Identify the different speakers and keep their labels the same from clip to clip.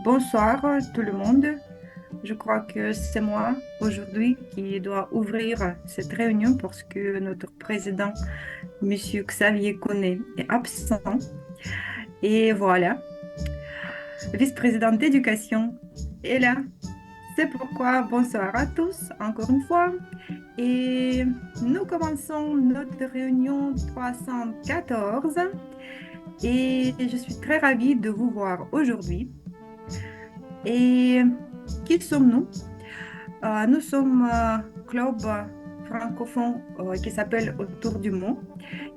Speaker 1: Bonsoir tout le monde. Je crois que c'est moi aujourd'hui qui dois ouvrir cette réunion parce que notre président, Monsieur Xavier Connet, est absent. Et voilà, vice-président d'éducation est là. C'est pourquoi bonsoir à tous encore une fois. Et nous commençons notre réunion 314. Et je suis très ravie de vous voir aujourd'hui. Et qui sommes-nous? Nous sommes un club francophone qui s'appelle Autour du Mont,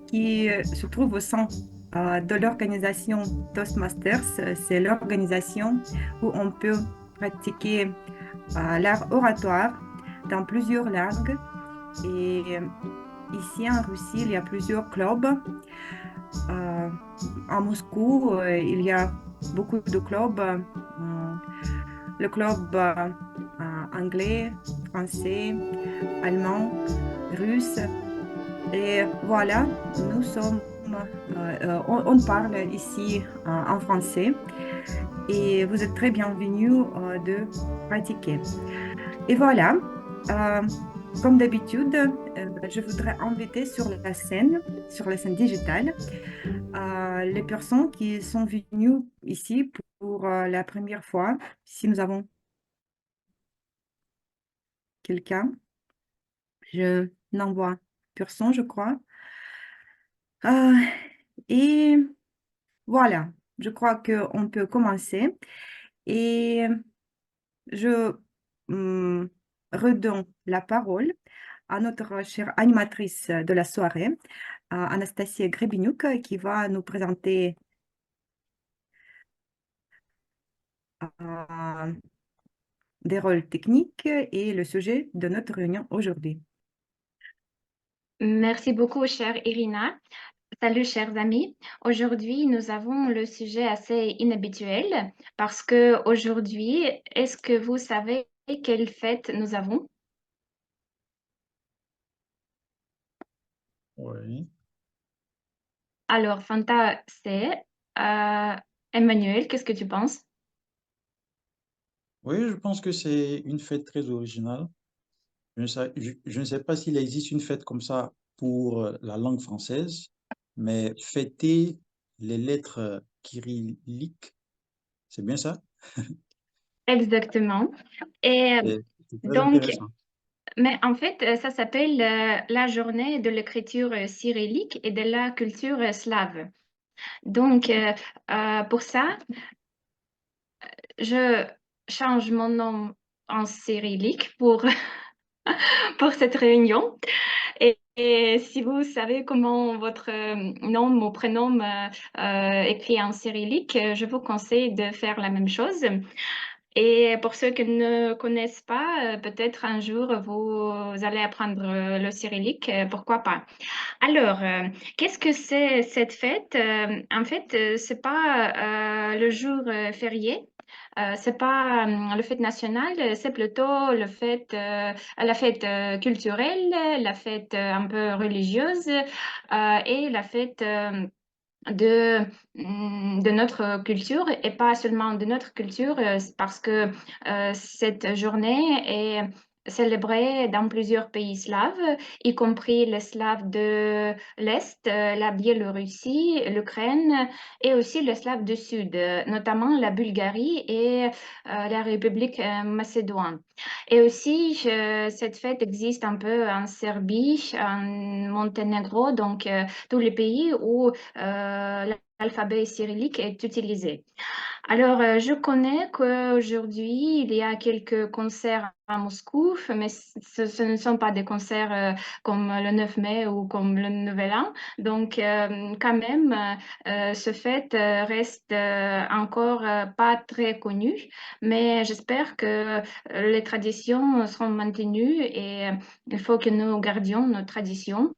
Speaker 1: qui se trouve au sein de l'organisation Toastmasters. C'est l'organisation où on peut pratiquer l'art oratoire dans plusieurs langues. Et ici en Russie, il y a plusieurs clubs. Euh, à Moscou, il y a beaucoup de clubs. Le club anglais, français, allemand, russe. Et voilà, nous sommes, on parle ici en français et vous êtes très bienvenus de pratiquer. Et voilà, euh, comme d'habitude, je voudrais inviter sur la scène digitale, les personnes qui sont venues ici pour la première fois. Si nous avons quelqu'un, je n'envoie personne, je crois. Euh, et voilà, je crois qu'on peut commencer. Et je hum, redonne la parole à notre chère animatrice de la soirée, à Anastasia Grebiniuk, qui va nous présenter euh, des rôles techniques et le sujet de notre réunion aujourd'hui.
Speaker 2: Merci beaucoup, chère Irina. Salut, chers amis. Aujourd'hui, nous avons le sujet assez inhabituel parce que aujourd'hui, est-ce que vous savez quelle fête nous avons?
Speaker 3: Oui,
Speaker 2: Alors, Fanta, c'est Emmanuel, qu'est-ce que tu penses?
Speaker 3: oui, je pense que c'est une fête très originale. Je ne sais pas s'il existe une fête comme ça pour la langue française, mais fêter les lettres kyrilliques, c'est bien ça?
Speaker 2: Exactement. Et
Speaker 3: C'est très
Speaker 2: donc,
Speaker 3: intéressant.
Speaker 2: mais en fait, ça s'appelle la journée de l'écriture cyrillique et de la culture slave. Donc, pour ça, je change mon nom en cyrillique pour cette réunion. Et si vous savez comment votre nom, mon prénom écrit en cyrillique, je vous conseille de faire la même chose. Et pour ceux qui ne connaissent pas, peut-être un jour vous allez apprendre le cyrillique, pourquoi pas. Alors, qu'est-ce que c'est cette fête? En fait, c'est pas le jour férié. C'est pas le fête nationale, c'est plutôt la fête culturelle, la fête un peu religieuse et la fête de, de notre culture et pas seulement de notre culture, parce que cette journée est célébrée dans plusieurs pays slaves, y compris les Slaves de l'Est, la Biélorussie, l'Ukraine et aussi les Slaves du Sud, notamment la Bulgarie et la République Macédoine. Et aussi, cette fête existe un peu en Serbie, en Monténégro, donc tous les pays où l'alphabet cyrillique est utilisé. Alors, je connais qu'aujourd'hui, il y a quelques concerts à Moscou, mais ce ne sont pas des concerts comme le 9 mai ou comme le Nouvel An. Donc, quand même, ce fête reste encore pas très connu, mais j'espère que les traditions seront maintenues et il faut que nous gardions nos traditions.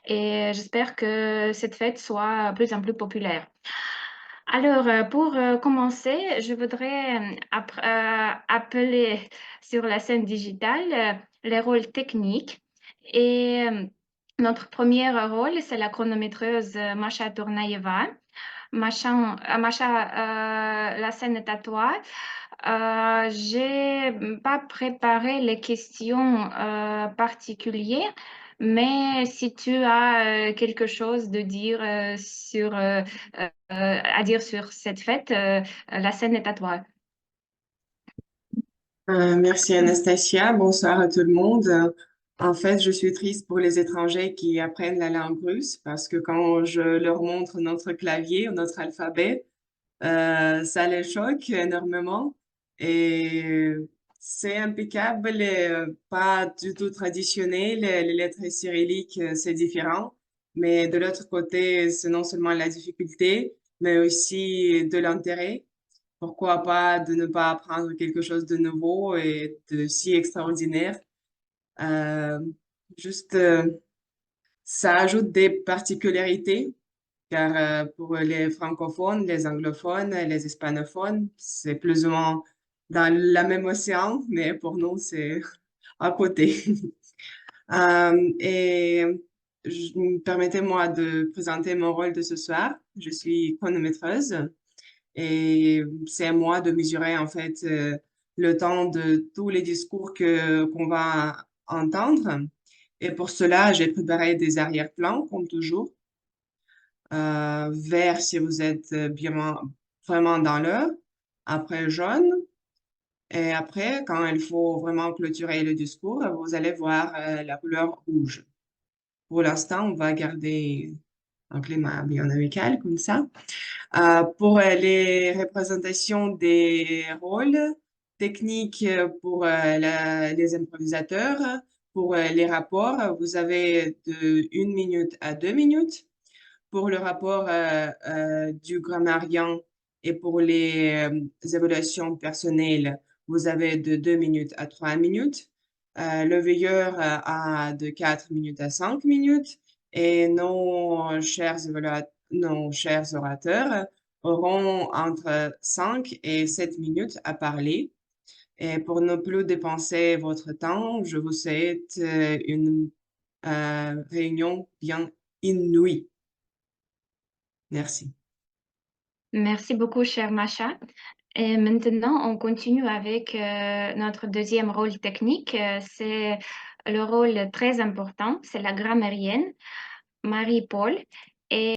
Speaker 2: Et j'espère que cette fête soit plus en plus populaire. Alors, pour commencer, je voudrais appeler sur la scène digitale les rôles techniques. Et notre premier rôle, c'est la chronométreuse Masha Tournaeva. Macha, la scène est à toi. J'ai pas préparé les questions particulières, mais si tu as quelque chose de dire à dire sur cette fête, la scène est à toi.
Speaker 4: Merci Anastasia. Bonsoir à tout le monde. En fait, je suis triste pour les étrangers qui apprennent la langue russe parce que quand je leur montre notre clavier ou notre alphabet, ça les choque énormément et c'est impeccable et pas du tout traditionnel. Les lettres cyrilliques, c'est différent. Mais de l'autre côté, c'est non seulement la difficulté, mais aussi de l'intérêt. Pourquoi pas de ne pas apprendre quelque chose de nouveau et de si extraordinaire. Euh, juste, ça ajoute des particularités, car pour les francophones, les anglophones, les hispanophones, c'est plus ou moins dans le même océan, mais pour nous, c'est à côté. Et permettez-moi de présenter mon rôle de ce soir. Je suis chronométreuse. Et c'est à moi de mesurer en fait le temps de tous les discours qu'on va entendre. Et pour cela, j'ai préparé des arrière-plans, comme toujours. Vert si vous êtes bien vraiment dans l'heure. Après jaune. Et après, quand il faut vraiment clôturer le discours, vous allez voir la couleur rouge. Pour l'instant, on va garder un climat bien amical comme ça. Pour les représentations des rôles techniques pour les improvisateurs, pour les rapports, vous avez de 1 minute à 2 minutes. Pour le rapport du grammairien et pour les évaluations personnelles, vous avez de 2 minutes à 3 minutes. Le veilleur a de 4 minutes à 5 minutes et nos chers orateurs auront entre 5 et 7 minutes à parler. Et pour ne plus dépenser votre temps, je vous souhaite une réunion bien inouïe. Merci.
Speaker 2: Merci beaucoup, chère Macha. Et maintenant, on continue avec notre deuxième rôle technique. C'est le rôle très important, c'est la grammairienne, Marie-Paul. Et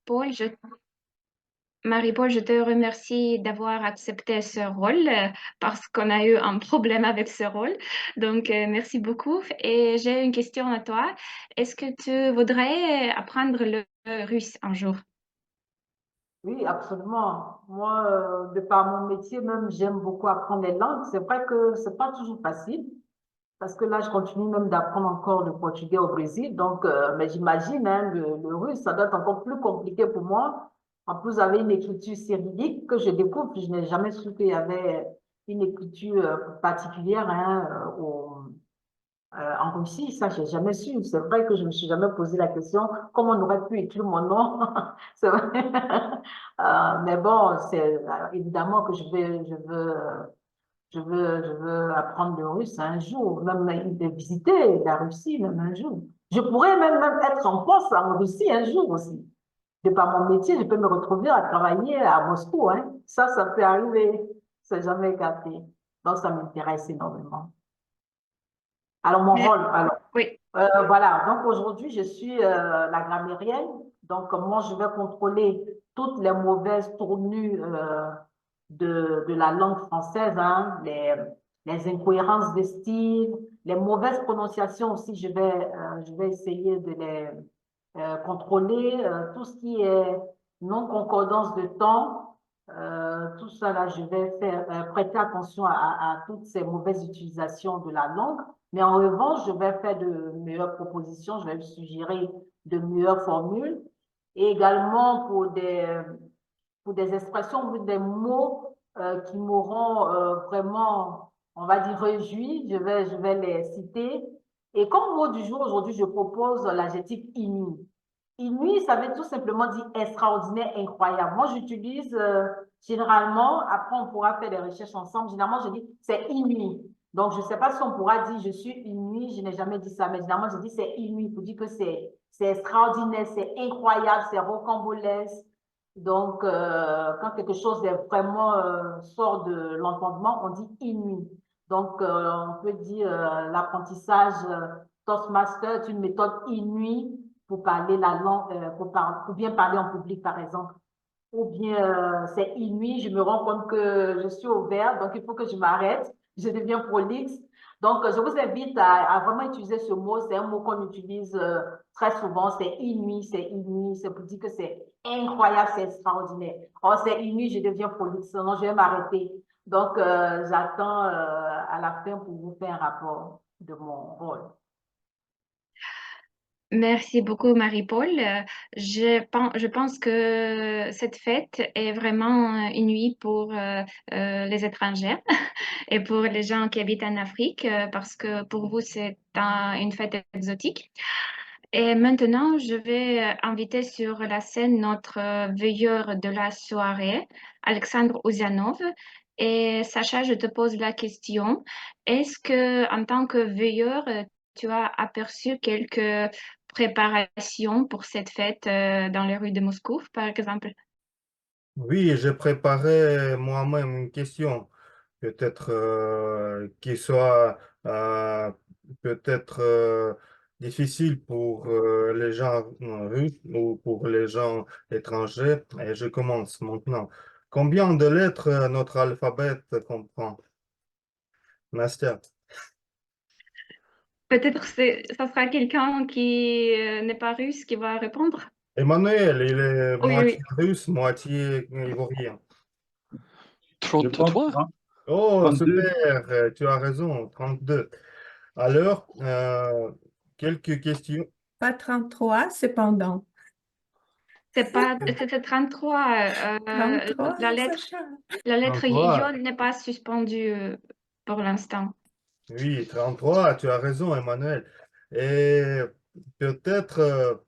Speaker 2: Paul, je, Marie-Paul, je te remercie d'avoir accepté ce rôle parce qu'on a eu un problème avec ce rôle. Donc, merci beaucoup. Et j'ai une question à toi. Est-ce que tu voudrais apprendre le russe un jour?
Speaker 5: Oui, absolument. Moi, de par mon métier même, j'aime beaucoup apprendre les langues. C'est vrai que c'est pas toujours facile parce que là, je continue même d'apprendre encore le portugais au Brésil. Donc, mais j'imagine, hein, le russe, ça doit être encore plus compliqué pour moi. En plus, vous avez une écriture cyrillique que je découvre. Je n'ai jamais su qu'il y avait une écriture particulière, hein, en Russie. Ça, j'ai jamais su. C'est vrai que je me suis jamais posé la question comment on aurait pu écrire mon nom. C'est vrai. Mais bon, c'est évidemment que je veux apprendre le russe un jour, même de visiter la Russie même un jour. Je pourrais même être en poste en Russie un jour aussi. De par mon métier, je peux me retrouver à travailler à Moscou, hein. Ça peut arriver. C'est jamais gâté. Donc, ça m'intéresse énormément. Alors, mon
Speaker 1: Mais
Speaker 5: rôle, alors,
Speaker 2: Oui.
Speaker 5: voilà. Donc, aujourd'hui, je suis la grammairienne. Donc, moi, je vais contrôler toutes les mauvaises tournures de la langue française, hein, les incohérences de style, les mauvaises prononciations aussi, je vais essayer de les contrôler, tout ce qui est non-concordance de temps, tout ça là, je vais faire prêter attention à toutes ces mauvaises utilisations de la langue, mais en revanche, je vais faire de meilleures propositions, je vais suggérer de meilleures formules, et également pour des expressions ou des mots qui m'auront vraiment, on va dire, réjoui. Je vais les citer. Et comme mot du jour, aujourd'hui, je propose l'adjectif inouï. Inouï, ça veut tout simplement dire extraordinaire, incroyable. Moi, j'utilise généralement, après on pourra faire des recherches ensemble, généralement, je dis c'est inouï. Donc, je ne sais pas si on pourra dire je suis inouï, je n'ai jamais dit ça, mais généralement, je dis c'est inouï pour dire que c'est extraordinaire, c'est incroyable, c'est rocambolesque, Donc, quand quelque chose est vraiment sort de l'entendement, on dit inouï. Donc, on peut dire l'apprentissage Toastmaster est une méthode inouïe pour parler la langue, pour bien parler en public, par exemple. Ou bien c'est inouï, je me rends compte que je suis au vert, donc il faut que je m'arrête, je deviens prolixe. Donc, je vous invite à vraiment utiliser ce mot. C'est un mot qu'on utilise très souvent. C'est inouï, c'est inouï. C'est pour dire que c'est incroyable, c'est extraordinaire. Oh, c'est inouï, je deviens prolixe, sinon je vais m'arrêter. Donc, j'attends à la fin pour vous faire un rapport de mon rôle.
Speaker 2: Merci beaucoup, Marie-Paul. Je pense que cette fête est vraiment inouïe pour les étrangers et pour les gens qui habitent en Afrique, parce que pour vous, c'est une fête exotique. Et maintenant, je vais inviter sur la scène notre veilleur de la soirée, Alexandre Ouzianov. Et Sacha, je te pose la question. Est-ce que, en tant que veilleur, tu as aperçu quelques préparations pour cette fête dans les rues de Moscou, par exemple?
Speaker 6: Oui, j'ai préparé moi-même une question, peut-être qui soit peut-être difficile pour les gens russes ou pour les gens étrangers. Et je commence maintenant. Combien de lettres notre alphabet comprend? Nastia.
Speaker 2: Peut-être ça sera quelqu'un qui n'est pas russe qui va répondre.
Speaker 6: Emmanuel, il est
Speaker 2: Oui,
Speaker 6: moitié
Speaker 2: oui.
Speaker 6: russe, moitié ivoirien.
Speaker 3: Je pense
Speaker 7: 33?
Speaker 6: Oh,
Speaker 3: 32.
Speaker 6: super, tu as raison, 32. Alors, quelques questions.
Speaker 8: Pas 33 cependant.
Speaker 2: C'est 33.
Speaker 8: 33,
Speaker 2: La lettre,
Speaker 8: Sacha.
Speaker 2: la lettre
Speaker 6: 33.
Speaker 2: I n'est pas suspendue pour l'instant.
Speaker 6: Oui, 33, tu as raison, Emmanuel. Et peut-être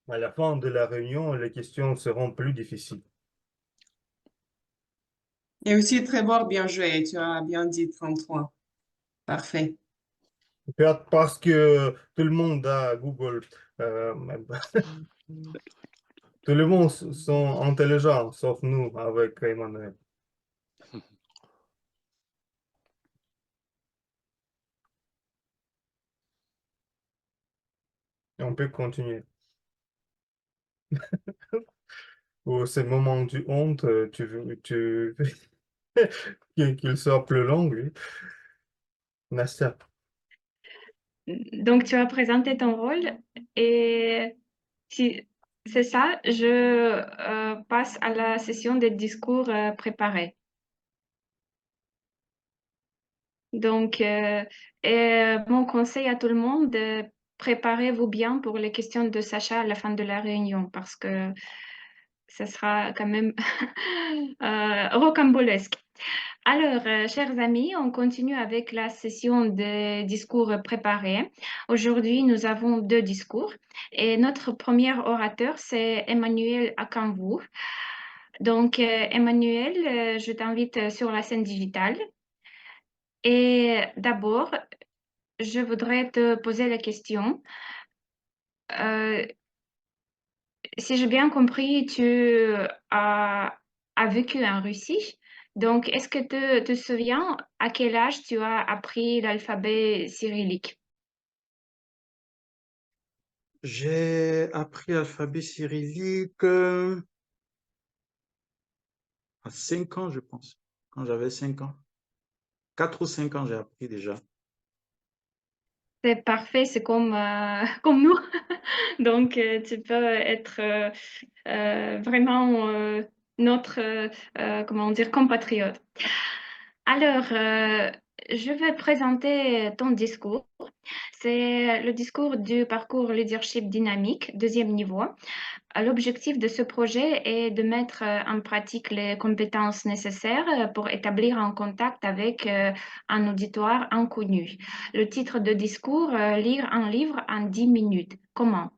Speaker 6: à la fin de la réunion, les questions seront plus difficiles.
Speaker 4: Et aussi, Trevor, bien joué. Tu as bien dit 33. Parfait.
Speaker 6: Peut-être parce que tout le monde a Google. Tout le monde sont intelligents, sauf nous avec Emmanuel. On peut continuer. Ou ces moments du honte, tu qu'il soit plus long, oui. Nastia.
Speaker 2: Donc, tu as présenté ton rôle et si c'est ça, je passe à la session des discours préparés. Donc, mon conseil à tout le monde, préparez-vous bien pour les questions de Sacha à la fin de la réunion parce que ça sera quand même rocambolesque. Alors, chers amis, on continue avec la session de discours préparés. Aujourd'hui, nous avons deux discours et notre premier orateur, c'est Emmanuel Akanvou. Donc, Emmanuel, je t'invite sur la scène digitale. Et d'abord, je voudrais te poser la question. Si j'ai bien compris, tu as vécu en Russie. Donc, est-ce que tu te souviens à quel âge tu as appris l'alphabet cyrillique?
Speaker 3: J'ai appris l'alphabet cyrillique à 5 ans, je pense. Quand j'avais 5 ans. 4 ou 5 ans, j'ai appris déjà.
Speaker 2: C'est parfait, c'est comme, comme nous. Donc, tu peux être vraiment notre, comment dire, compatriote. Alors, je vais présenter ton discours. C'est le discours du parcours leadership dynamique, deuxième niveau. L'objectif de ce projet est de mettre en pratique les compétences nécessaires pour établir un contact avec un auditoire inconnu. Le titre de discours, lire un livre en 10 minutes. Comment?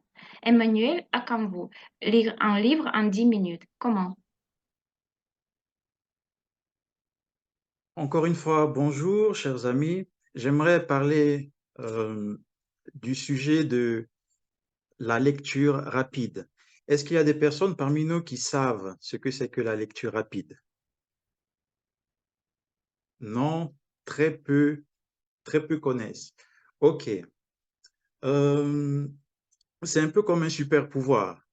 Speaker 2: Emmanuel Akanvou, lire un livre en 10 minutes. Comment?
Speaker 3: Encore une fois, bonjour, chers amis. J'aimerais parler du sujet de la lecture rapide. Est-ce qu'il y a des personnes parmi nous qui savent ce que c'est que la lecture rapide? Non, très peu connaissent. OK. C'est un peu comme un super pouvoir.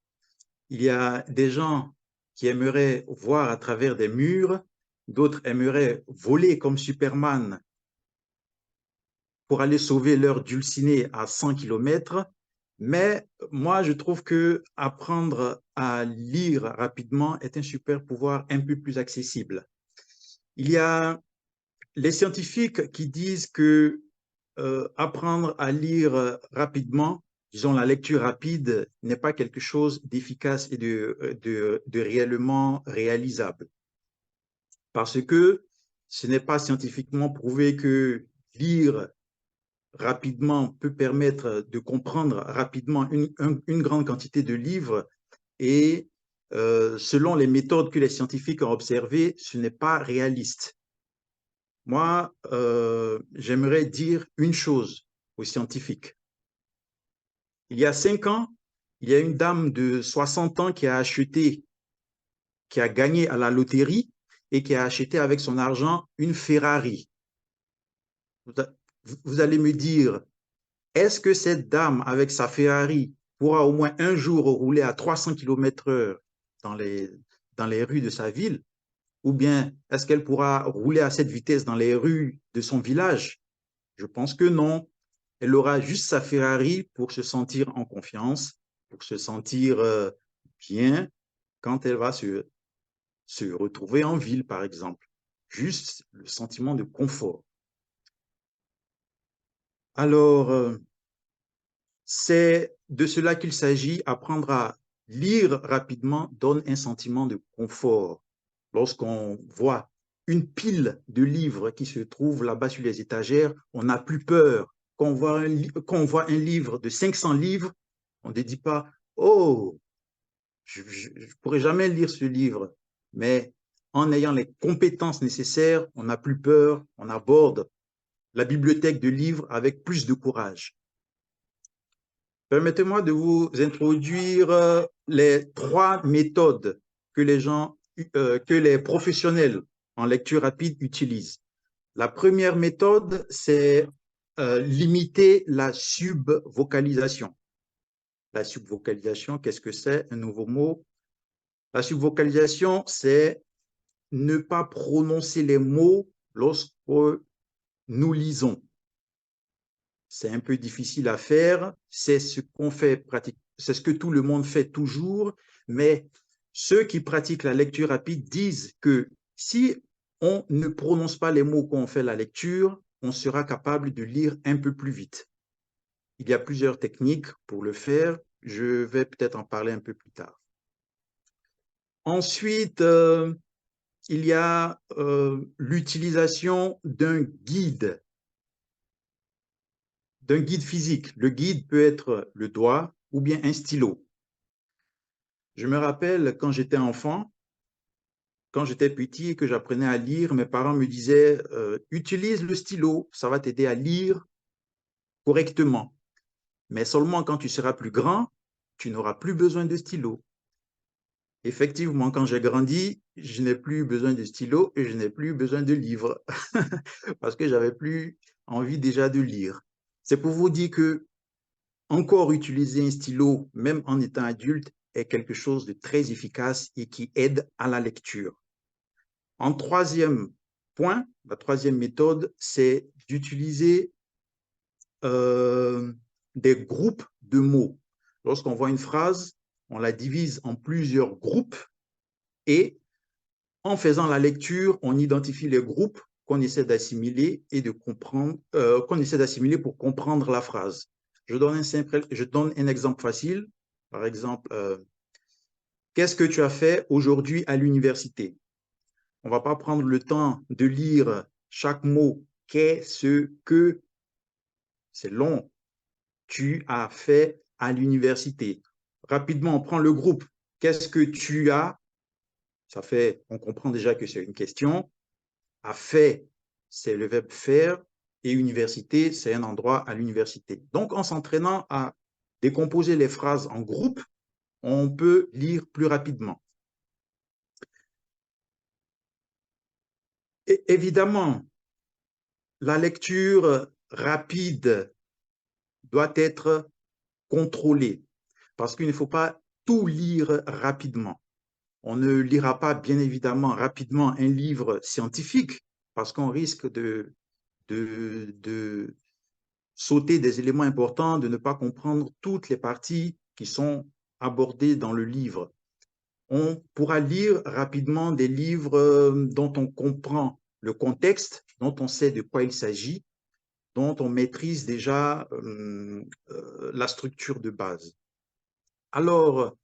Speaker 3: Il y a des gens qui aimeraient voir à travers des murs, d'autres aimeraient voler comme Superman pour aller sauver leur dulcinée à 100 km. Mais moi, je trouve que apprendre à lire rapidement est un super pouvoir un peu plus accessible. Il y a les scientifiques qui disent que apprendre à lire rapidement, disons la lecture rapide, n'est pas quelque chose d'efficace et de réellement réalisable. Parce que ce n'est pas scientifiquement prouvé que lire rapidement peut permettre de comprendre rapidement une grande quantité de livres et selon les méthodes que les scientifiques ont observées, ce n'est pas réaliste. Moi, j'aimerais dire une chose aux scientifiques. Il y a 5 ans, il y a une dame de 60 ans qui a gagné à la loterie et qui a acheté avec son argent une Ferrari. Vous allez me dire, est-ce que cette dame avec sa Ferrari pourra au moins un jour rouler à 300 km/h dans les rues de sa ville? Ou bien est-ce qu'elle pourra rouler à cette vitesse dans les rues de son village? Je pense que non. Elle aura juste sa Ferrari pour se sentir en confiance, pour se sentir bien quand elle va se retrouver en ville, par exemple. Juste le sentiment de confort. Alors, c'est de cela qu'il s'agit. Apprendre à lire rapidement donne un sentiment de confort. Lorsqu'on voit une pile de livres qui se trouve là-bas sur les étagères, on n'a plus peur. Quand on voit un livre de 500 livres, on ne dit pas « Oh, je ne pourrai jamais lire ce livre ». Mais en ayant les compétences nécessaires, on n'a plus peur, on aborde la bibliothèque de livres avec plus de courage. Permettez-moi de vous introduire les 3 méthodes que les professionnels en lecture rapide utilisent. La première méthode, c'est limiter la subvocalisation. La subvocalisation, qu'est-ce que c'est? Un nouveau mot. La subvocalisation, c'est ne pas prononcer les mots lorsque nous lisons. C'est un peu difficile à faire, c'est ce qu'on fait c'est ce que tout le monde fait toujours, mais ceux qui pratiquent la lecture rapide disent que si on ne prononce pas les mots quand on fait la lecture, on sera capable de lire un peu plus vite. Il y a plusieurs techniques pour le faire, je vais peut-être en parler un peu plus tard. Ensuite, il y a l'utilisation d'un guide physique. Le guide peut être le doigt ou bien un stylo. Je me rappelle quand j'étais enfant, quand j'étais petit et que j'apprenais à lire, mes parents me disaient utilise le stylo, ça va t'aider à lire correctement. Mais seulement quand tu seras plus grand, tu n'auras plus besoin de stylo. Effectivement, quand j'ai grandi, je n'ai plus besoin de stylo et je n'ai plus besoin de livres parce que j'avais plus envie déjà de lire. C'est pour vous dire que encore utiliser un stylo, même en étant adulte, est quelque chose de très efficace et qui aide à la lecture. En troisième point, la troisième méthode, c'est d'utiliser des groupes de mots. Lorsqu'on voit une phrase, on la divise en plusieurs groupes et en faisant la lecture, on identifie les groupes qu'on essaie d'assimiler et de comprendre, qu'on essaie d'assimiler pour comprendre la phrase. Je donne un exemple facile. Par exemple, qu'est-ce que tu as fait aujourd'hui à l'université? On ne va pas prendre le temps de lire chaque mot. Qu'est-ce que, c'est long, tu as fait à l'université. Rapidement, on prend le groupe. Qu'est-ce que tu as? Ça fait, on comprend déjà que c'est une question. A fait, c'est le verbe faire. Et université, c'est un endroit à l'université. Donc, en s'entraînant à décomposer les phrases en groupe, on peut lire plus rapidement. Et évidemment, la lecture rapide doit être contrôlée parce qu'il ne faut pas tout lire rapidement. On ne lira pas, bien évidemment, rapidement un livre scientifique parce qu'on risque de sauter des éléments importants, de ne pas comprendre toutes les parties qui sont abordées dans le livre. On pourra lire rapidement des livres dont on comprend le contexte, dont on sait de quoi il s'agit, dont on maîtrise déjà la structure de base. Alors,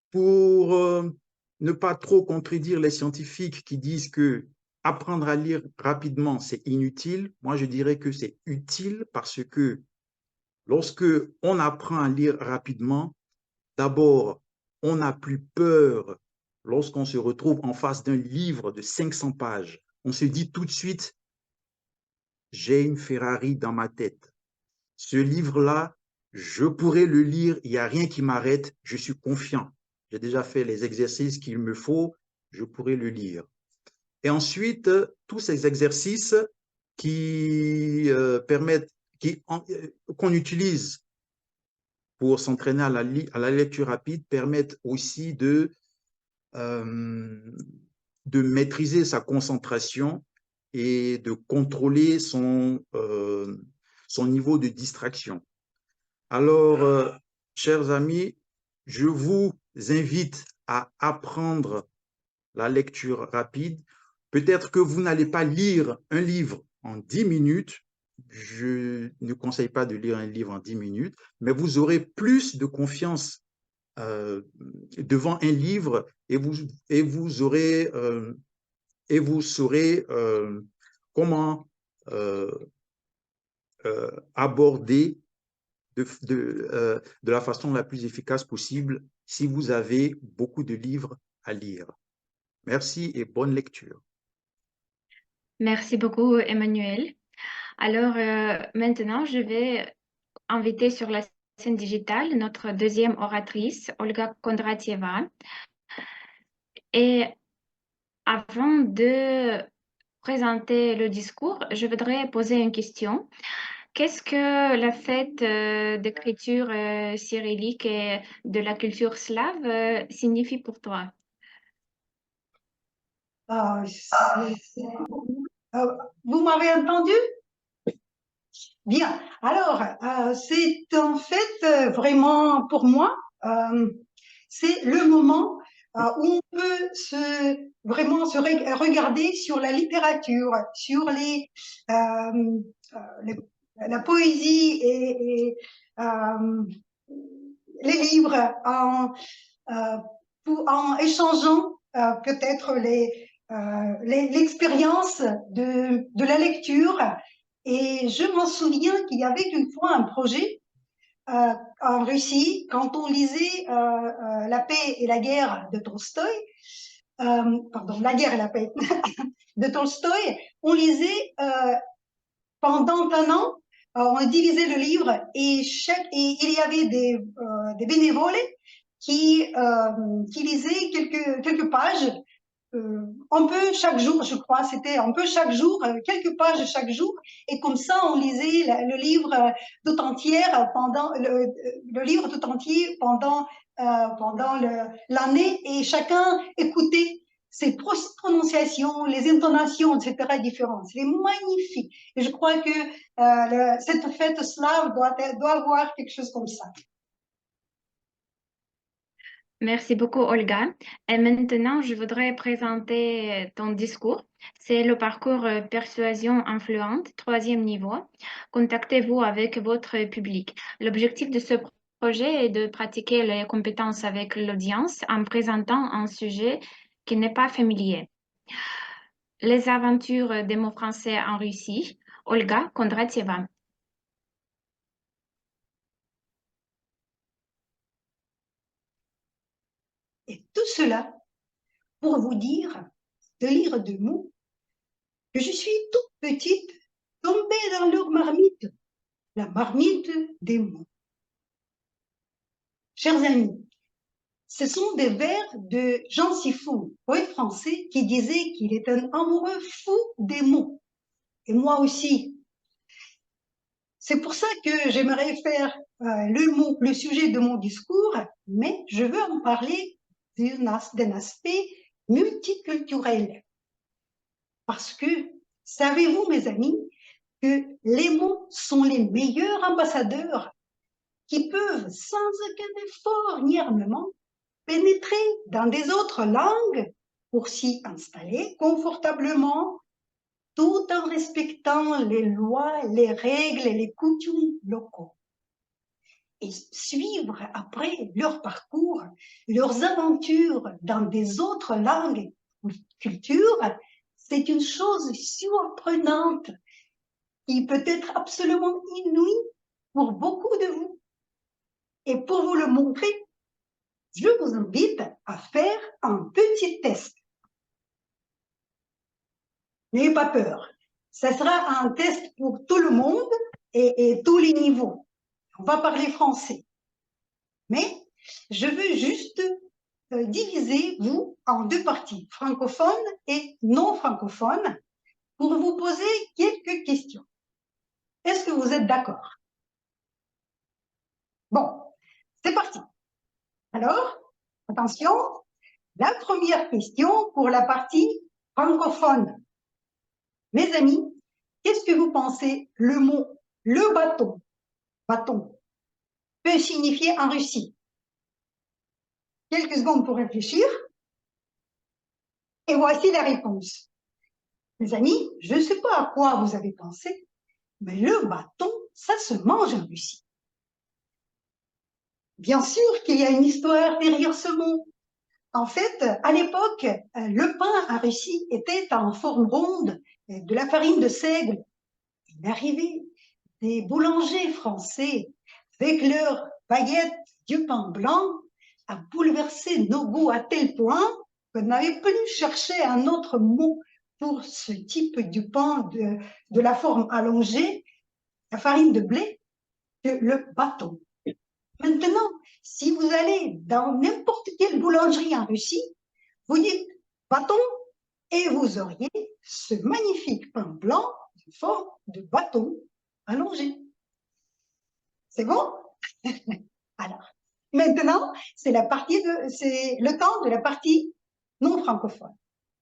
Speaker 3: pour ne pas trop contredire les scientifiques qui disent que apprendre à lire rapidement, c'est inutile, moi je dirais que c'est utile parce que lorsque on apprend à lire rapidement, d'abord, on n'a plus peur lorsqu'on se retrouve en face d'un livre de 500 pages. On se dit tout de suite, j'ai une Ferrari dans ma tête. Ce livre-là, je pourrais le lire, il n'y a rien qui m'arrête, je suis confiant. J'ai déjà fait les exercices qu'il me faut, je pourrais le lire. Et ensuite, tous ces exercices qui permettent, qu'on utilise pour s'entraîner à la lecture rapide permettent aussi de maîtriser sa concentration et de contrôler son niveau de distraction. Alors, chers amis, je vous invite à apprendre la lecture rapide. Peut-être que vous n'allez pas lire un livre en 10 minutes. Je ne conseille pas de lire un livre en 10 minutes, mais vous aurez plus de confiance devant un livre et vous saurez comment aborder de la façon la plus efficace possible si vous avez beaucoup de livres à lire. Merci et bonne lecture.
Speaker 2: Merci beaucoup, Emmanuel. Alors, maintenant, je vais inviter sur la scène digitale notre deuxième oratrice, Olga Kondratieva. Et avant de présenter le discours, je voudrais poser une question. Qu'est-ce que la fête d'écriture cyrillique et de la culture slave signifie pour toi?
Speaker 7: Ah, vous m'avez entendu? Bien. Alors, c'est en fait vraiment pour moi, c'est le moment où on peut vraiment se regarder sur la littérature, sur la poésie et les livres en échangeant peut-être l'expérience de la lecture. Et je m'en souviens qu'il y avait une fois un projet en Russie, quand on lisait La paix et la guerre de Tolstoï, pardon, La guerre et la paix de Tolstoï, on lisait pendant un an, on divisait le livre et il y avait des bénévoles qui lisaient quelques pages un peu chaque jour, je crois, c'était un peu chaque jour, quelques pages chaque jour, et comme ça, on lisait le livre tout entier pendant le livre tout entier pendant l'année, et chacun écoutait ses prononciations, les intonations, etc. différentes. C'est magnifique. Et je crois que cette fête slave doit avoir quelque chose comme ça.
Speaker 2: Merci beaucoup, Olga. Et maintenant, je voudrais présenter ton discours. C'est le parcours persuasion influente, troisième niveau. Contactez-vous avec votre public. L'objectif de ce projet est de pratiquer les compétences avec l'audience en présentant un sujet qui n'est pas familier. Les aventures des mots français en Russie, Olga Kondratieva.
Speaker 7: Et tout cela pour vous dire de lire deux mots que je suis toute petite tombée dans leur marmite, la marmite des mots. Chers amis, Ce sont des vers de Jean Sifou, poète français, qui disait qu'il est un amoureux fou des mots. Et moi aussi. C'est pour ça que j'aimerais faire le sujet de mon discours, mais je veux en parler d'un aspect multiculturel. Parce que, savez-vous, mes amis, que les mots sont les meilleurs ambassadeurs qui peuvent, sans aucun effort ni armement, pénétrer dans des autres langues pour s'y installer confortablement, tout en respectant les lois, les règles et les coutumes locaux. Et suivre après leur parcours, leurs aventures dans des autres langues ou cultures, c'est une chose surprenante qui peut être absolument inouïe pour beaucoup de vous. Et pour vous le montrer, je vous invite à faire un petit test. N'ayez pas peur. Ça sera un test pour tout le monde et tous les niveaux. On va parler français. Mais je veux juste diviser vous en deux parties, francophones et non francophones, pour vous poser quelques questions. Est-ce que vous êtes d'accord? Bon, c'est parti. Alors, attention, la première question pour la partie francophone. Mes amis, qu'est-ce que vous pensez le mot « le bâton » peut signifier en Russie? Quelques secondes pour réfléchir. Et voici la réponse. Mes amis, je ne sais pas à quoi vous avez pensé, mais le bâton, ça se mange en Russie. Bien sûr qu'il y a une histoire derrière ce mot. En fait, à l'époque, le pain en Russie était en forme ronde, de la farine de seigle. Il arrivait des boulangers français avec leurs baguettes du pain blanc à bouleverser nos goûts à tel point qu'on n'avait plus cherché un autre mot pour ce type du pain de la forme allongée, la farine de blé, que le bâton. Maintenant, si vous allez dans n'importe quelle boulangerie en Russie, vous dites bâton et vous auriez ce magnifique pain blanc en forme de bâton allongé. C'est bon? Alors, maintenant, c'est le temps de la partie non francophone.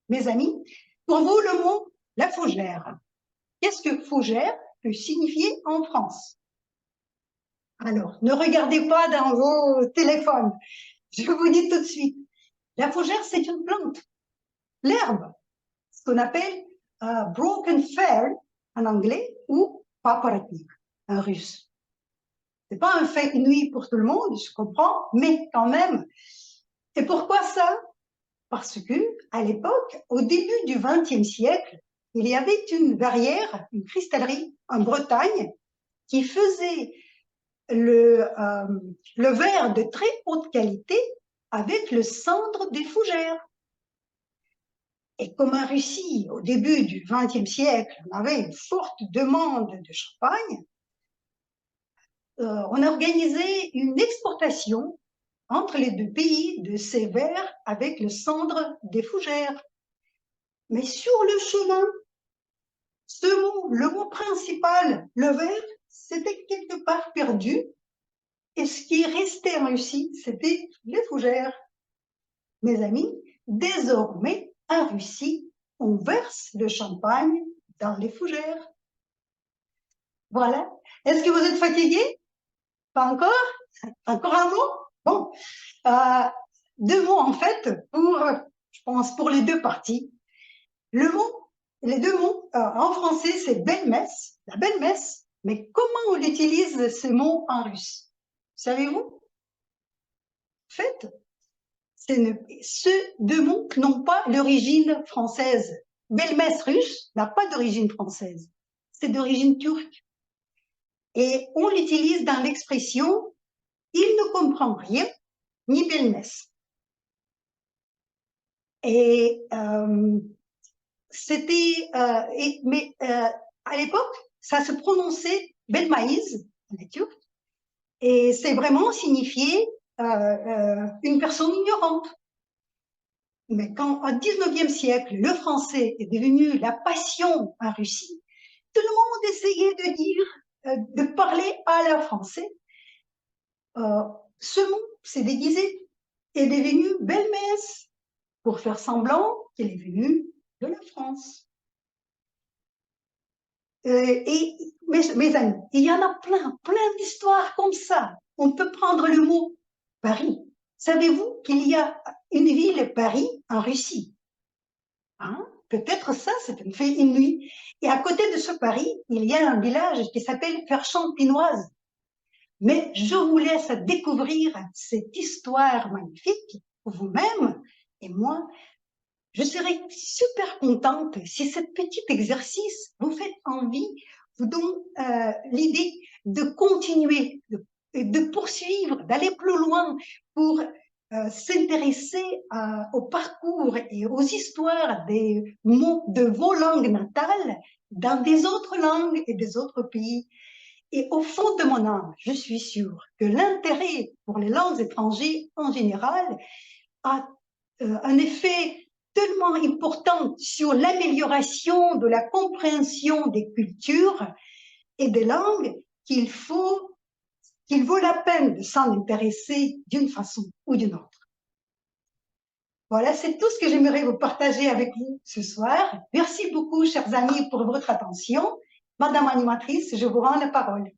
Speaker 7: Mes amis, pour vous, le mot la fougère. Qu'est-ce que fougère peut signifier en France? Alors, ne regardez pas dans vos téléphones. Je vous dis tout de suite. La fougère, c'est une plante, l'herbe, ce qu'on appelle broken fern en anglais ou paparatnik en russe. C'est pas un fait inouï pour tout le monde, je comprends, mais quand même. Et pourquoi ça? Parce que à l'époque, au début du XXe siècle, il y avait une verrière, une cristallerie en Bretagne qui faisait le verre de très haute qualité avec le cendre des fougères. Et comme en Russie, au début du XXe siècle, on avait une forte demande de champagne, on a organisé une exportation entre les deux pays de ces verres avec le cendre des fougères. Mais sur le chemin, le mot principal, le verre, c'était quelque part perdu. Et ce qui restait en Russie, c'était les fougères. Mes amis, désormais, en Russie, on verse le champagne dans les fougères. Voilà. Est-ce que vous êtes fatigués? Pas encore? Encore un mot? Bon. Deux mots, en fait, je pense, pour les deux parties. Les deux mots, en français, c'est belle-messe, la belle-messe. Mais comment on utilise ce mot en russe? Savez-vous? En fait, ces deux mots n'ont pas d'origine française. Belle-messe russe n'a pas d'origine française. C'est d'origine turque. Et on l'utilise dans l'expression « il ne comprend rien » ni belle-messe. Et à l'époque, ça se prononçait bel maïs, les Turcs, et c'est vraiment signifié une personne ignorante. Mais quand, au 19e siècle, le français est devenu la passion en Russie, tout le monde essayait de dire, de parler à la français. Ce mot s'est déguisé, est devenu belle-messe pour faire semblant qu'il est venu de la France. Mes amis, il y en a plein d'histoires comme ça. On peut prendre le mot Paris. Savez-vous qu'il y a une ville, Paris, en Russie? Hein? Peut-être ça, c'est un fait inouï. Et à côté de ce Paris, il y a un village qui s'appelle Ferchamp-Pinoise. Mais je vous laisse découvrir cette histoire magnifique vous-même. Et moi, je serais super contente si ce petit exercice vous fait envie, vous donne l'idée de continuer, de poursuivre, d'aller plus loin pour s'intéresser au parcours et aux histoires des mots de vos langues natales dans des autres langues et des autres pays. Et au fond de mon âme, je suis sûre que l'intérêt pour les langues étrangères en général a un effet tellement important sur l'amélioration de la compréhension des cultures et des langues qu'il vaut la peine de s'en intéresser d'une façon ou d'une autre. Voilà, c'est tout ce que j'aimerais vous partager avec vous ce soir. Merci beaucoup, chers amis, pour votre attention. Madame animatrice, je vous rends la parole.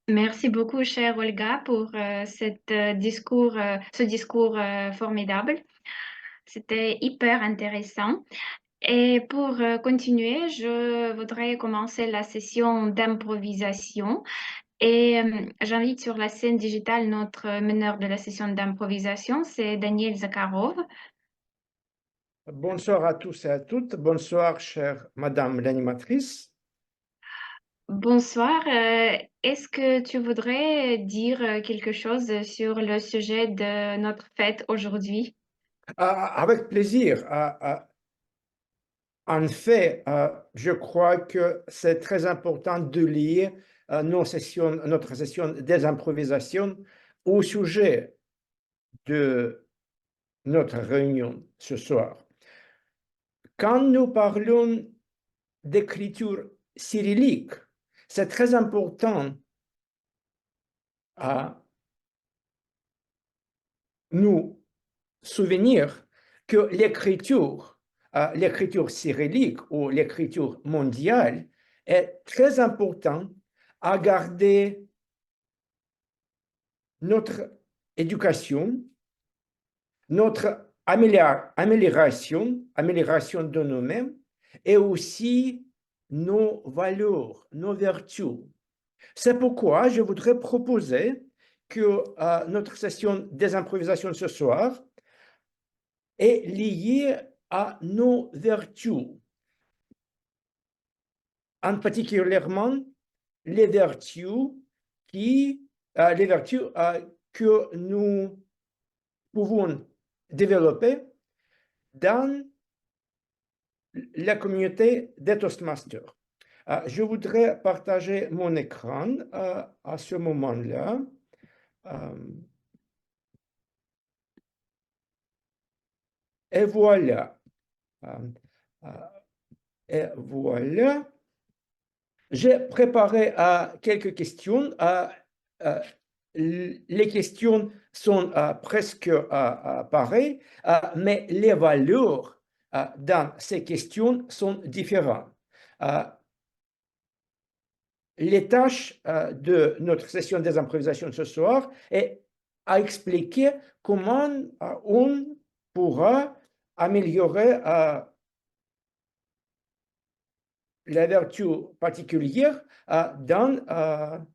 Speaker 2: Merci beaucoup, chère Olga, pour ce discours formidable. C'était hyper intéressant. Et pour continuer, je voudrais commencer la session d'improvisation. Et j'invite sur la scène digitale notre meneur de la session d'improvisation, c'est Daniel Zakharov.
Speaker 9: Bonsoir à tous et à toutes. Bonsoir, chère Madame l'animatrice.
Speaker 2: Bonsoir. Est-ce que tu voudrais dire quelque chose sur le sujet de notre fête aujourd'hui?
Speaker 9: Avec plaisir. En fait, je crois que c'est très important de lier notre session des improvisations au sujet de notre réunion ce soir. Quand nous parlons d'écriture cyrillique, c'est très important à nous souvenir que l'écriture cyrillique ou l'écriture mondiale est très important à garder notre éducation, notre amélioration de nous-mêmes et aussi nos valeurs, nos vertus. C'est pourquoi je voudrais proposer que notre session des improvisations ce soir est liée à nos vertus, en particulièrement les vertus que nous pouvons développer dans la communauté des Toastmasters. Je voudrais partager mon écran à ce moment-là. Et voilà. J'ai préparé quelques questions. Les questions sont presque pareilles, mais les valeurs dans ces questions sont différentes. Les tâches de notre session des improvisations ce soir est à expliquer comment on pourra améliorer la vertu particulière dans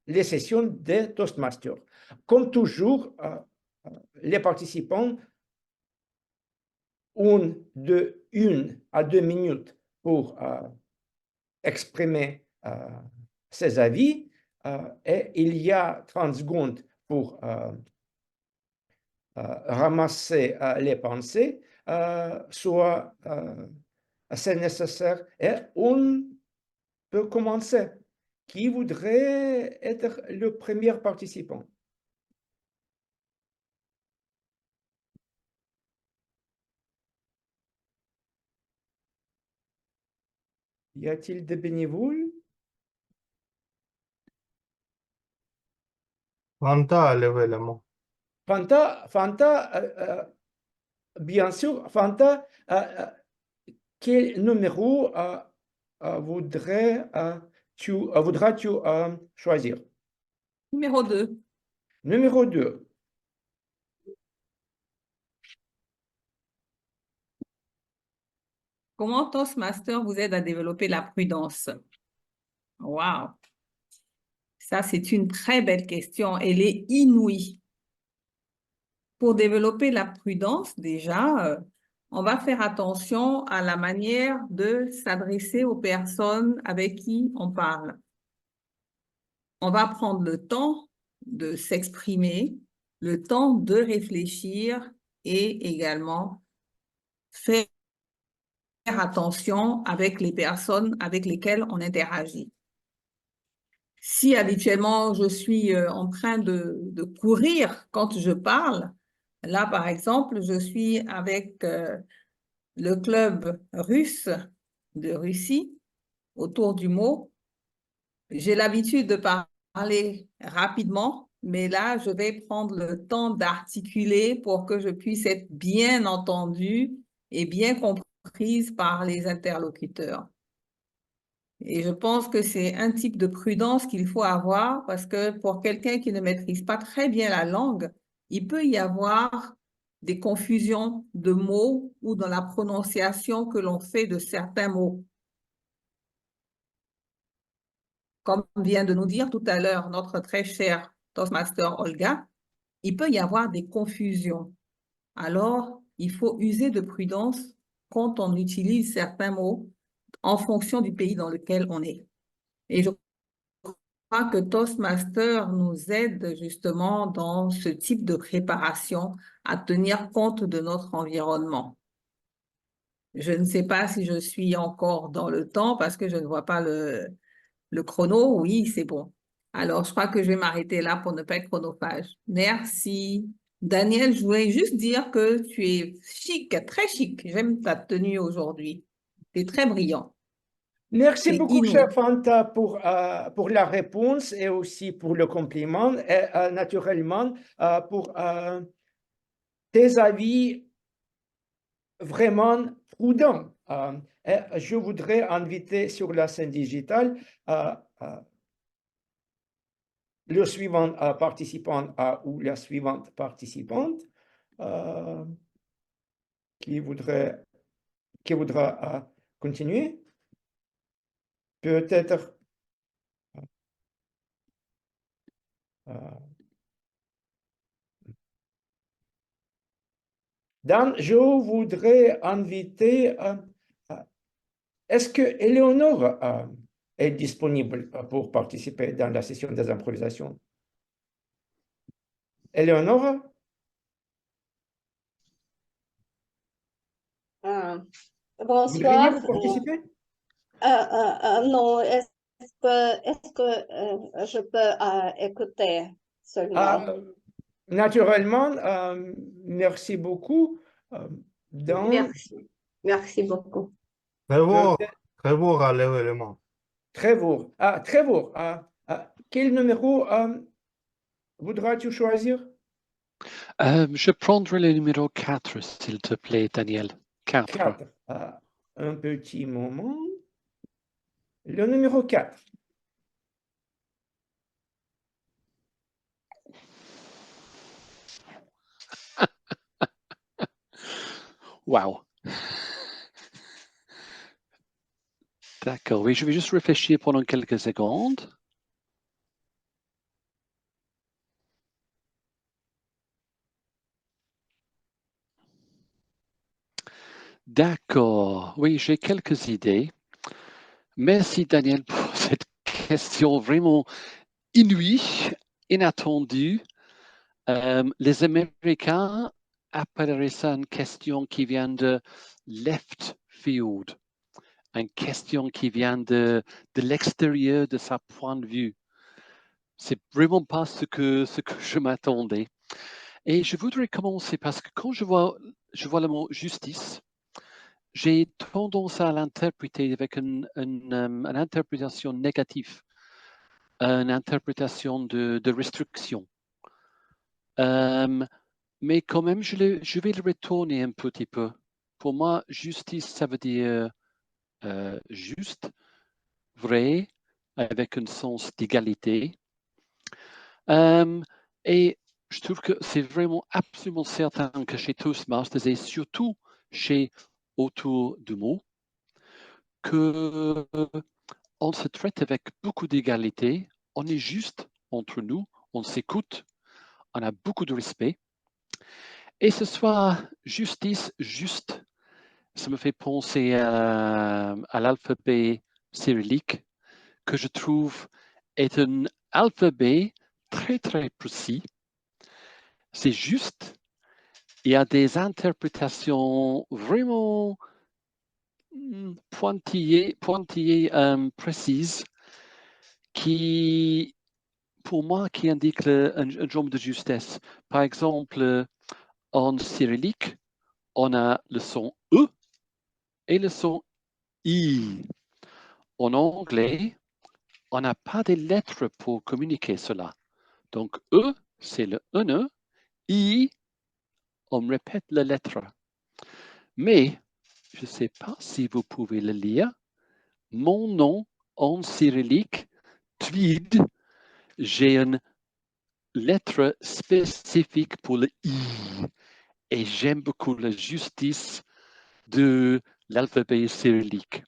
Speaker 9: les sessions des Toastmasters. Comme toujours, les participants ont de 1 à 2 minutes pour exprimer ses avis et il y a 30 secondes pour ramasser les pensées, soit c'est nécessaire. Et on peut commencer. Qui voudrait être le premier participant? Y a-t-il des bénévoles?
Speaker 6: Fanta a levé la main.
Speaker 9: Fanta, bien sûr, Fanta, quel numéro voudras-tu choisir?
Speaker 8: Numéro 2.
Speaker 9: Numéro 2.
Speaker 8: Comment Toastmaster vous aide à développer la prudence? Wow! Ça, c'est une très belle question. Elle est inouïe. Pour développer la prudence, déjà, on va faire attention à la manière de s'adresser aux personnes avec qui on parle. On va prendre le temps de s'exprimer, le temps de réfléchir et également faire attention avec les personnes avec lesquelles on interagit. Si habituellement je suis en train de courir quand je parle, là par exemple, je suis avec le club russe de Russie autour du mot. J'ai l'habitude de parler rapidement, mais là, je vais prendre le temps d'articuler pour que je puisse être bien entendue et bien comprise par les interlocuteurs. Et je pense que c'est un type de prudence qu'il faut avoir parce que pour quelqu'un qui ne maîtrise pas très bien la langue, il peut y avoir des confusions de mots ou dans la prononciation que l'on fait de certains mots. Comme vient de nous dire tout à l'heure notre très chère Toastmaster Olga, il peut y avoir des confusions. Alors, il faut user de prudence quand on utilise certains mots en fonction du pays dans lequel on est. Et je crois que Toastmaster nous aide justement dans ce type de préparation à tenir compte de notre environnement. Je ne sais pas si je suis encore dans le temps parce que je ne vois pas le chrono. Oui, c'est bon. Alors, je crois que je vais m'arrêter là pour ne pas être chronophage. Merci. Daniel, je voulais juste dire que tu es chic, très chic. J'aime ta tenue aujourd'hui. Tu es très brillant.
Speaker 9: Merci
Speaker 8: C'est
Speaker 9: beaucoup,
Speaker 8: inouï.
Speaker 9: chère Fanta, pour la réponse et aussi pour le compliment et naturellement pour tes avis vraiment prudents. Et je voudrais inviter sur la scène digitale le suivant participant ou la suivante participante qui voudra continuer. Peut-être Dan, je voudrais inviter, est-ce que Éléonore est disponible pour participer dans la session des improvisations? Éléonore?
Speaker 10: Bonsoir.
Speaker 9: Voudriez-vous participer?
Speaker 10: Non, est-ce que je peux écouter celui-là?
Speaker 9: Naturellement, merci beaucoup.
Speaker 10: Merci beaucoup.
Speaker 6: Trevor a levé la main.
Speaker 9: Trevor. Trevor, quel numéro voudras-tu choisir?
Speaker 11: Je prendrai le numéro 4, s'il te plaît, Daniel. 4.
Speaker 9: 4. Un petit moment. Le numéro 4.
Speaker 11: Wow. D'accord, oui, je vais juste réfléchir pendant quelques secondes. D'accord, oui, j'ai quelques idées. Merci Daniel pour cette question vraiment inouïe, inattendue. Les Américains appelleraient ça une question qui vient de left field, une question qui vient de l'extérieur de sa point de vue. C'est vraiment pas ce que je m'attendais. Et je voudrais commencer parce que quand je vois le mot justice, j'ai tendance à l'interpréter avec une interprétation négative, une interprétation de restriction. Mais quand même, je vais le retourner un petit peu. Pour moi, justice, ça veut dire juste, vrai, avec un sens d'égalité. Et je trouve que c'est vraiment absolument certain que chez Toastmasters et surtout chez Autour du mot, qu'on se traite avec beaucoup d'égalité, on est juste entre nous, on s'écoute, on a beaucoup de respect. Et ce soit justice, juste, ça me fait penser à l'alphabet cyrillique, que je trouve est un alphabet très, très précis. C'est juste. Il y a des interprétations vraiment pointillées, précises, qui, pour moi, qui indiquent un genre de justesse. Par exemple, en cyrillique, on a le son E et le son I. En anglais, on n'a pas de lettres pour communiquer cela. Donc, E, c'est le E, I, on répète la lettre. Mais, je ne sais pas si vous pouvez le lire, mon nom en cyrillique, Tweed, j'ai une lettre spécifique pour le I. Et j'aime beaucoup la justice de l'alphabet cyrillique.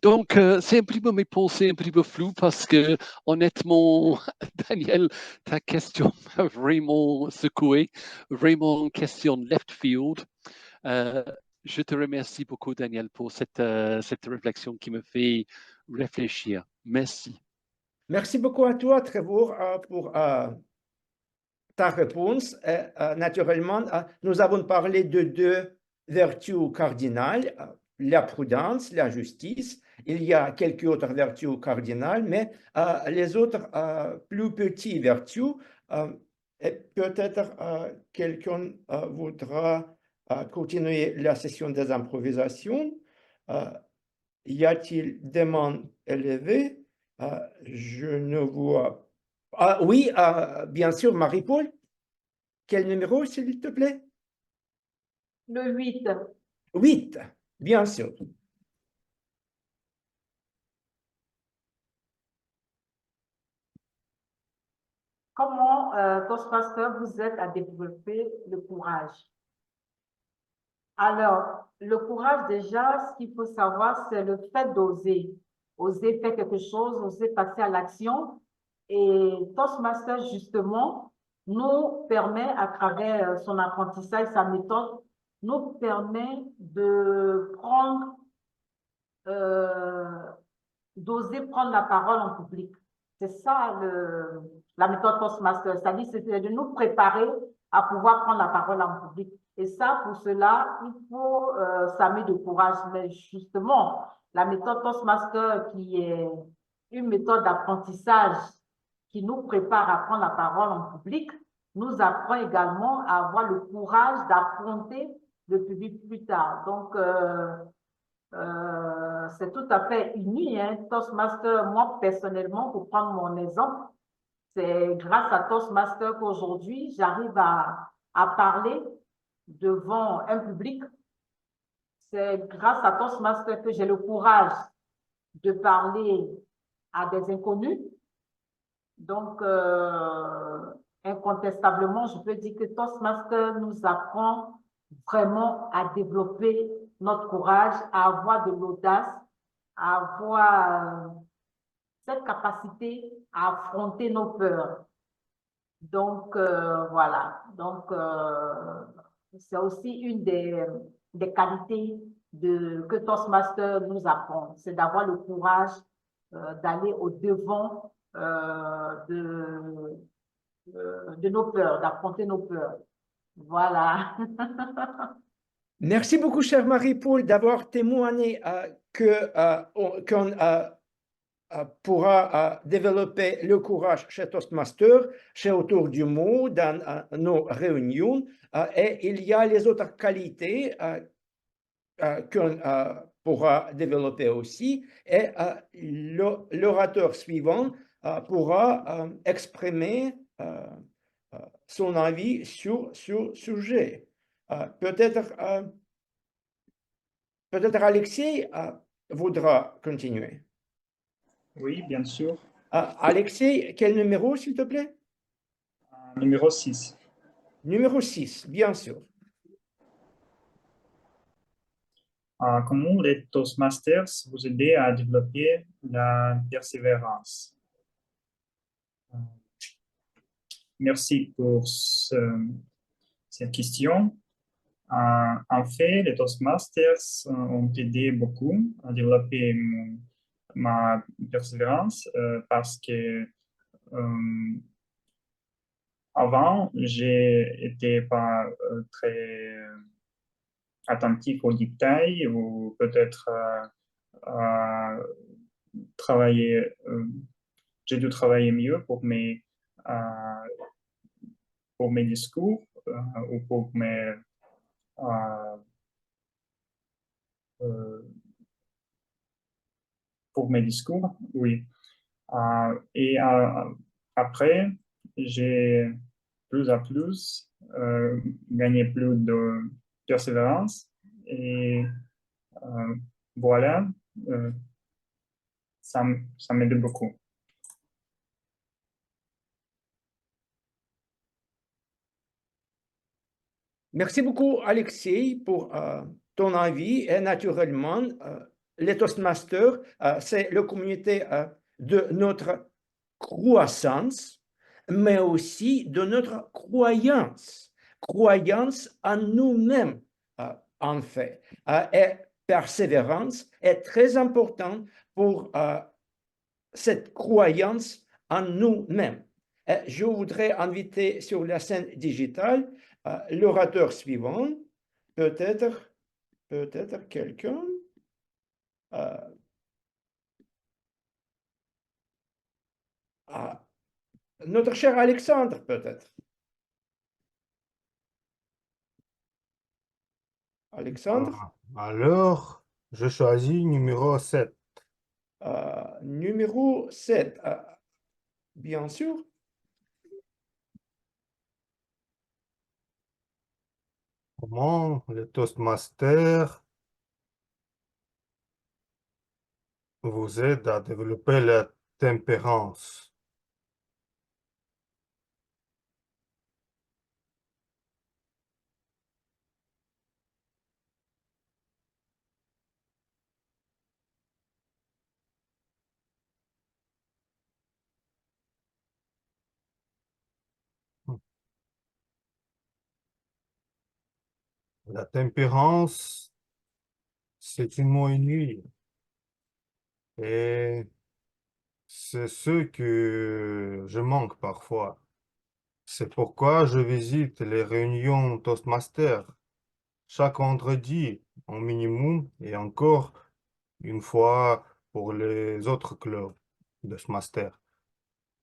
Speaker 11: Donc, c'est un petit peu mes pensées, un petit peu flou parce que, honnêtement, Daniel, ta question m'a vraiment secoué, vraiment une question left field. Je te remercie beaucoup, Daniel, pour cette réflexion qui me fait réfléchir. Merci.
Speaker 9: Merci beaucoup à toi, Trevor, pour ta réponse. Naturellement, nous avons parlé de deux vertus cardinales, la prudence, la justice. Il y a quelques autres vertus cardinales, mais les autres plus petites vertus, et peut-être quelqu'un voudra continuer la session des improvisations. Y a-t-il des mains élevées? Je ne vois pas. Oui, bien sûr, Marie-Paul. Quel numéro, s'il te plaît?
Speaker 5: Le 8.
Speaker 9: 8, bien sûr.
Speaker 5: Comment, Toastmaster, vous aide à développer le courage? Alors, le courage, déjà, ce qu'il faut savoir, c'est le fait d'oser. Oser faire quelque chose, oser passer à l'action. Et Toastmaster, justement, nous permet, à travers son apprentissage, sa méthode, nous permet de prendre, d'oser prendre la parole en public. C'est ça la méthode Toastmaster, c'est-à-dire c'est de nous préparer à pouvoir prendre la parole en public. Et ça, pour cela, il faut s'armer de courage. Mais justement, la méthode Toastmaster, qui est une méthode d'apprentissage qui nous prépare à prendre la parole en public, nous apprend également à avoir le courage d'affronter le public plus tard. Donc, c'est tout à fait uni, hein. Toastmaster, moi personnellement, pour prendre mon exemple, c'est grâce à Toastmaster qu'aujourd'hui, j'arrive à parler devant un public. C'est grâce à Toastmaster que j'ai le courage de parler à des inconnus. Donc, incontestablement, je peux dire que Toastmaster nous apprend vraiment à développer notre courage, à avoir de l'audace, à avoir cette capacité à affronter nos peurs. Donc, voilà. Donc, c'est aussi une des qualités que Toastmaster nous apprend, c'est d'avoir le courage d'aller au-devant de nos peurs, d'affronter nos peurs. Voilà.
Speaker 9: Merci beaucoup, chère Marie-Paul, d'avoir témoigné qu'on pourra développer le courage chez Toastmaster, chez Autour du mot, dans nos réunions. Et il y a les autres qualités qu'on pourra développer aussi, et l'orateur suivant pourra exprimer son avis sur le sujet. Peut-être Alexei voudra continuer.
Speaker 12: Oui, bien sûr.
Speaker 9: Alexei, quel numéro, s'il te plaît?
Speaker 12: Numéro 6.
Speaker 9: Numéro 6, bien sûr.
Speaker 12: Comment les Toastmasters vous aident à développer la persévérance? Merci pour cette question. En fait, les Toastmasters ont aidé beaucoup à développer ma persévérance parce que avant, j'étais pas très attentif aux détails ou peut-être travailler, j'ai dû travailler mieux pour mes discours ou pour mes discours, oui. Et après, j'ai plus à plus gagné plus de persévérance et voilà, ça m'aide beaucoup.
Speaker 9: Merci beaucoup, Alexei, pour ton avis. Et naturellement, les Toastmasters, c'est la communauté de notre croissance, mais aussi de notre croyance. Croyance en nous-mêmes, en fait. Et persévérance est très important pour cette croyance en nous-mêmes. Je voudrais inviter sur la scène digitale l'orateur suivant, peut-être quelqu'un. Notre cher Alexandre, peut-être. Alexandre?
Speaker 6: Alors, je choisis numéro 7.
Speaker 9: Numéro 7, bien sûr.
Speaker 6: Comment le Toastmaster vous aide à développer la tempérance? La tempérance, c'est une mot inuit et c'est ce que je manque parfois. C'est pourquoi je visite les réunions Toastmaster chaque vendredi en minimum et encore une fois pour les autres clubs Toastmaster,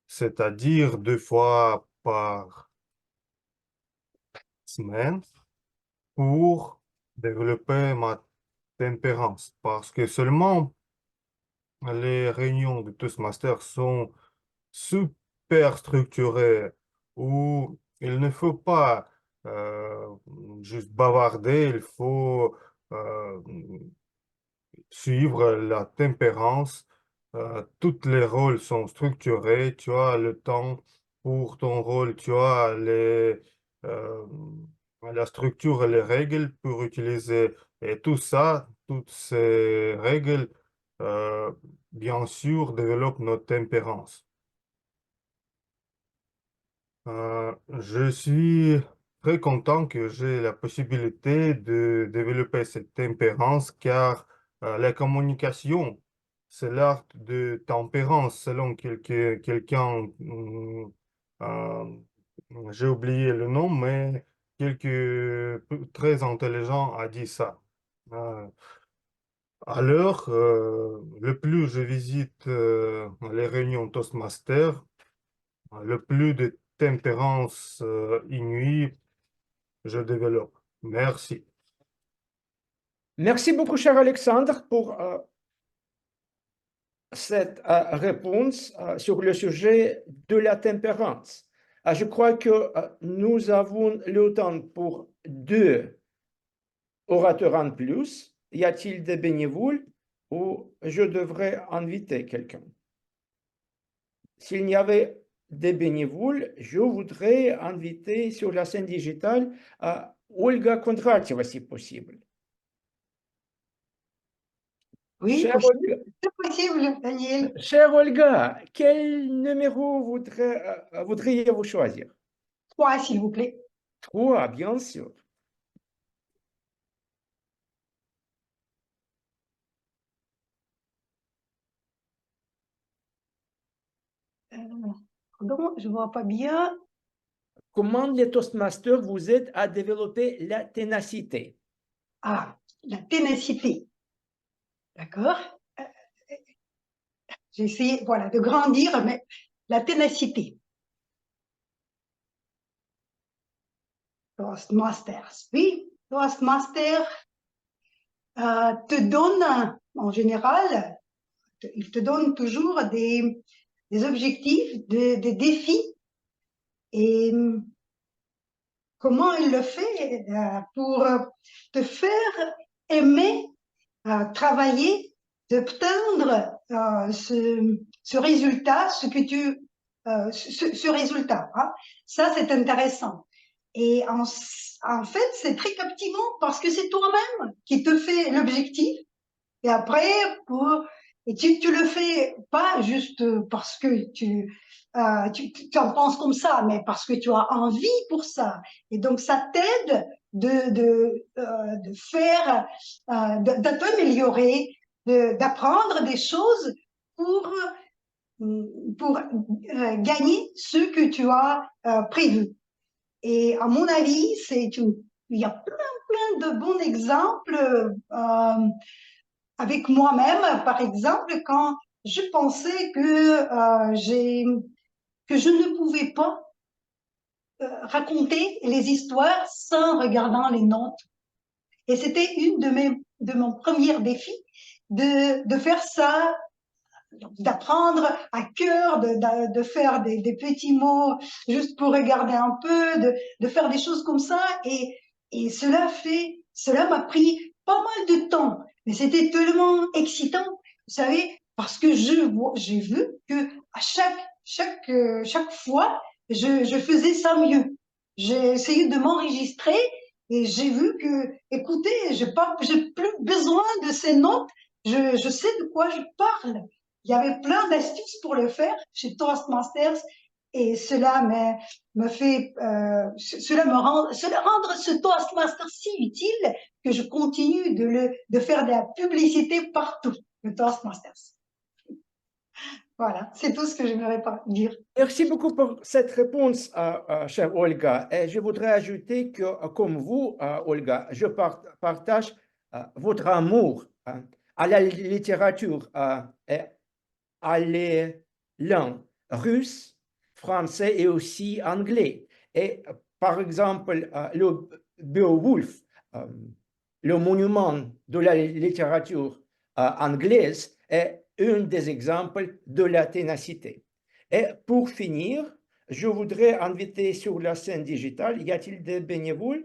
Speaker 6: c'est-à-dire 2 fois par semaine pour développer ma tempérance parce que seulement les réunions de Toastmasters sont super structurées où il ne faut pas juste bavarder, il faut suivre la tempérance. Tous les rôles sont structurés, tu as le temps pour ton rôle, tu as euh, la structure et les règles pour utiliser. Et tout ça, toutes ces règles, euh, bien sûr, développent notre tempérance. Je suis très content que j'ai la possibilité de développer cette tempérance car la communication, c'est l'art de tempérance selon quelqu'un, euh, j'ai oublié le nom, mais très intelligent a dit ça. Euh, alors, le plus je visite les réunions Toastmaster, le plus de tempérance inouïe je développe. Merci.
Speaker 9: Merci beaucoup, cher Alexandre, pour cette réponse sur le sujet de la tempérance. Je crois que nous avons le temps pour 2 orateurs en plus. Y a-t-il des bénévoles ou je devrais inviter quelqu'un? S'il n'y avait des bénévoles, je voudrais inviter sur la scène digitale Olga Kondratьева, si possible.
Speaker 7: Oui,
Speaker 9: Chère
Speaker 7: possible.
Speaker 9: Olga,
Speaker 7: C'est possible, Daniel.
Speaker 9: chère Olga, quel numéro voudriez-vous choisir?
Speaker 7: 3, s'il vous plaît.
Speaker 9: 3, bien sûr.
Speaker 7: Pardon, je ne vois pas bien.
Speaker 9: Comment les Toastmasters vous aident à développer la ténacité?
Speaker 7: Ah, la ténacité. D'accord? J'ai essayé, voilà, de grandir, mais la ténacité. Toastmasters. Oui, Toastmasters te donne, en général, il te donne toujours des objectifs, des défis. Et comment il le fait pour te faire aimer travailler, d'obtenir ce résultat, ce résultat. Hein. Ça, c'est intéressant. Et en fait, c'est très captivant parce que c'est toi-même qui te fais l'objectif. Et après, et tu le fais pas juste parce que tu en penses comme ça, mais parce que tu as envie pour ça. Et donc, ça t'aide de faire, de t'améliorer, d'apprendre des choses pour gagner ce que tu as prévu. Et à mon avis, il y a plein de bons exemples avec moi-même, par exemple, quand je pensais que je ne pouvais pas raconter les histoires sans regardant les notes. Et c'était une de mon premier défi de faire ça, d'apprendre à cœur, de faire des petits mots juste pour regarder un peu, de faire des choses comme ça. Et cela m'a pris pas mal de temps. Mais c'était tellement excitant, vous savez, parce que j'ai vu que à chaque fois, je faisais ça mieux. J'ai essayé de m'enregistrer et j'ai vu que, écoutez, j'ai plus besoin de ces notes. Je sais de quoi je parle. Il y avait plein d'astuces pour le faire chez Toastmasters et cela me fait, cela rendre ce Toastmaster si utile que je continue de faire de la publicité partout, le Toastmasters. Voilà, c'est tout ce que j'aimerais dire.
Speaker 9: Merci beaucoup pour cette réponse, chère Olga. Et je voudrais ajouter que, comme vous, Olga, je partage votre amour à la littérature et à les langues russe, français et aussi anglais. Et par exemple, le Beowulf, le monument de la littérature anglaise, est un des exemples de la ténacité. Et pour finir, je voudrais inviter sur la scène digitale, y a-t-il des bénévoles?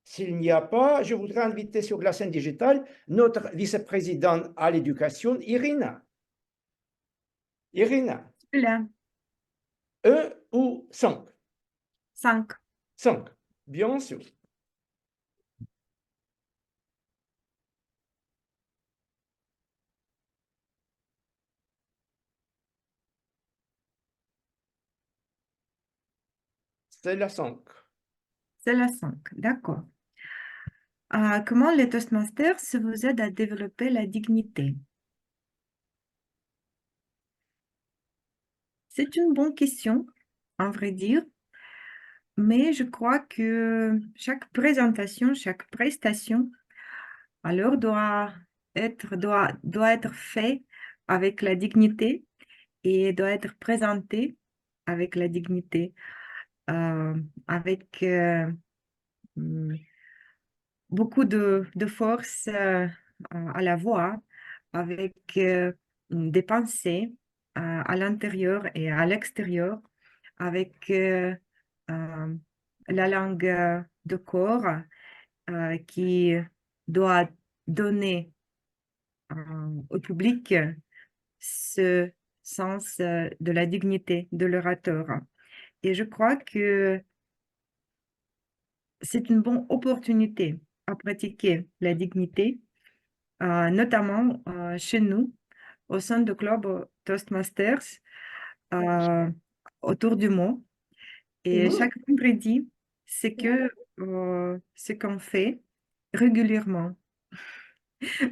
Speaker 9: S'il n'y a pas, je voudrais inviter sur la scène digitale notre vice-présidente à l'éducation, Irina. Irina,
Speaker 1: Là,
Speaker 9: 1 ou 5?
Speaker 1: 5.
Speaker 9: 5, bien sûr. C'est la 5.
Speaker 1: C'est la 5, d'accord. Comment les Toastmasters vous aident à développer la dignité? C'est une bonne question, en vrai dire, mais je crois que chaque présentation, chaque prestation, alors doit être fait avec la dignité et doit être présenté avec la dignité, avec beaucoup de force à la voix, avec des pensées à l'intérieur et à l'extérieur, avec la langue de corps qui doit donner au public ce sens de la dignité de l'orateur. Et je crois que c'est une bonne opportunité à pratiquer la dignité, notamment chez nous, au sein du club Toastmasters, euh, autour du mot. Et chaque vendredi, c'est ce qu'on fait régulièrement.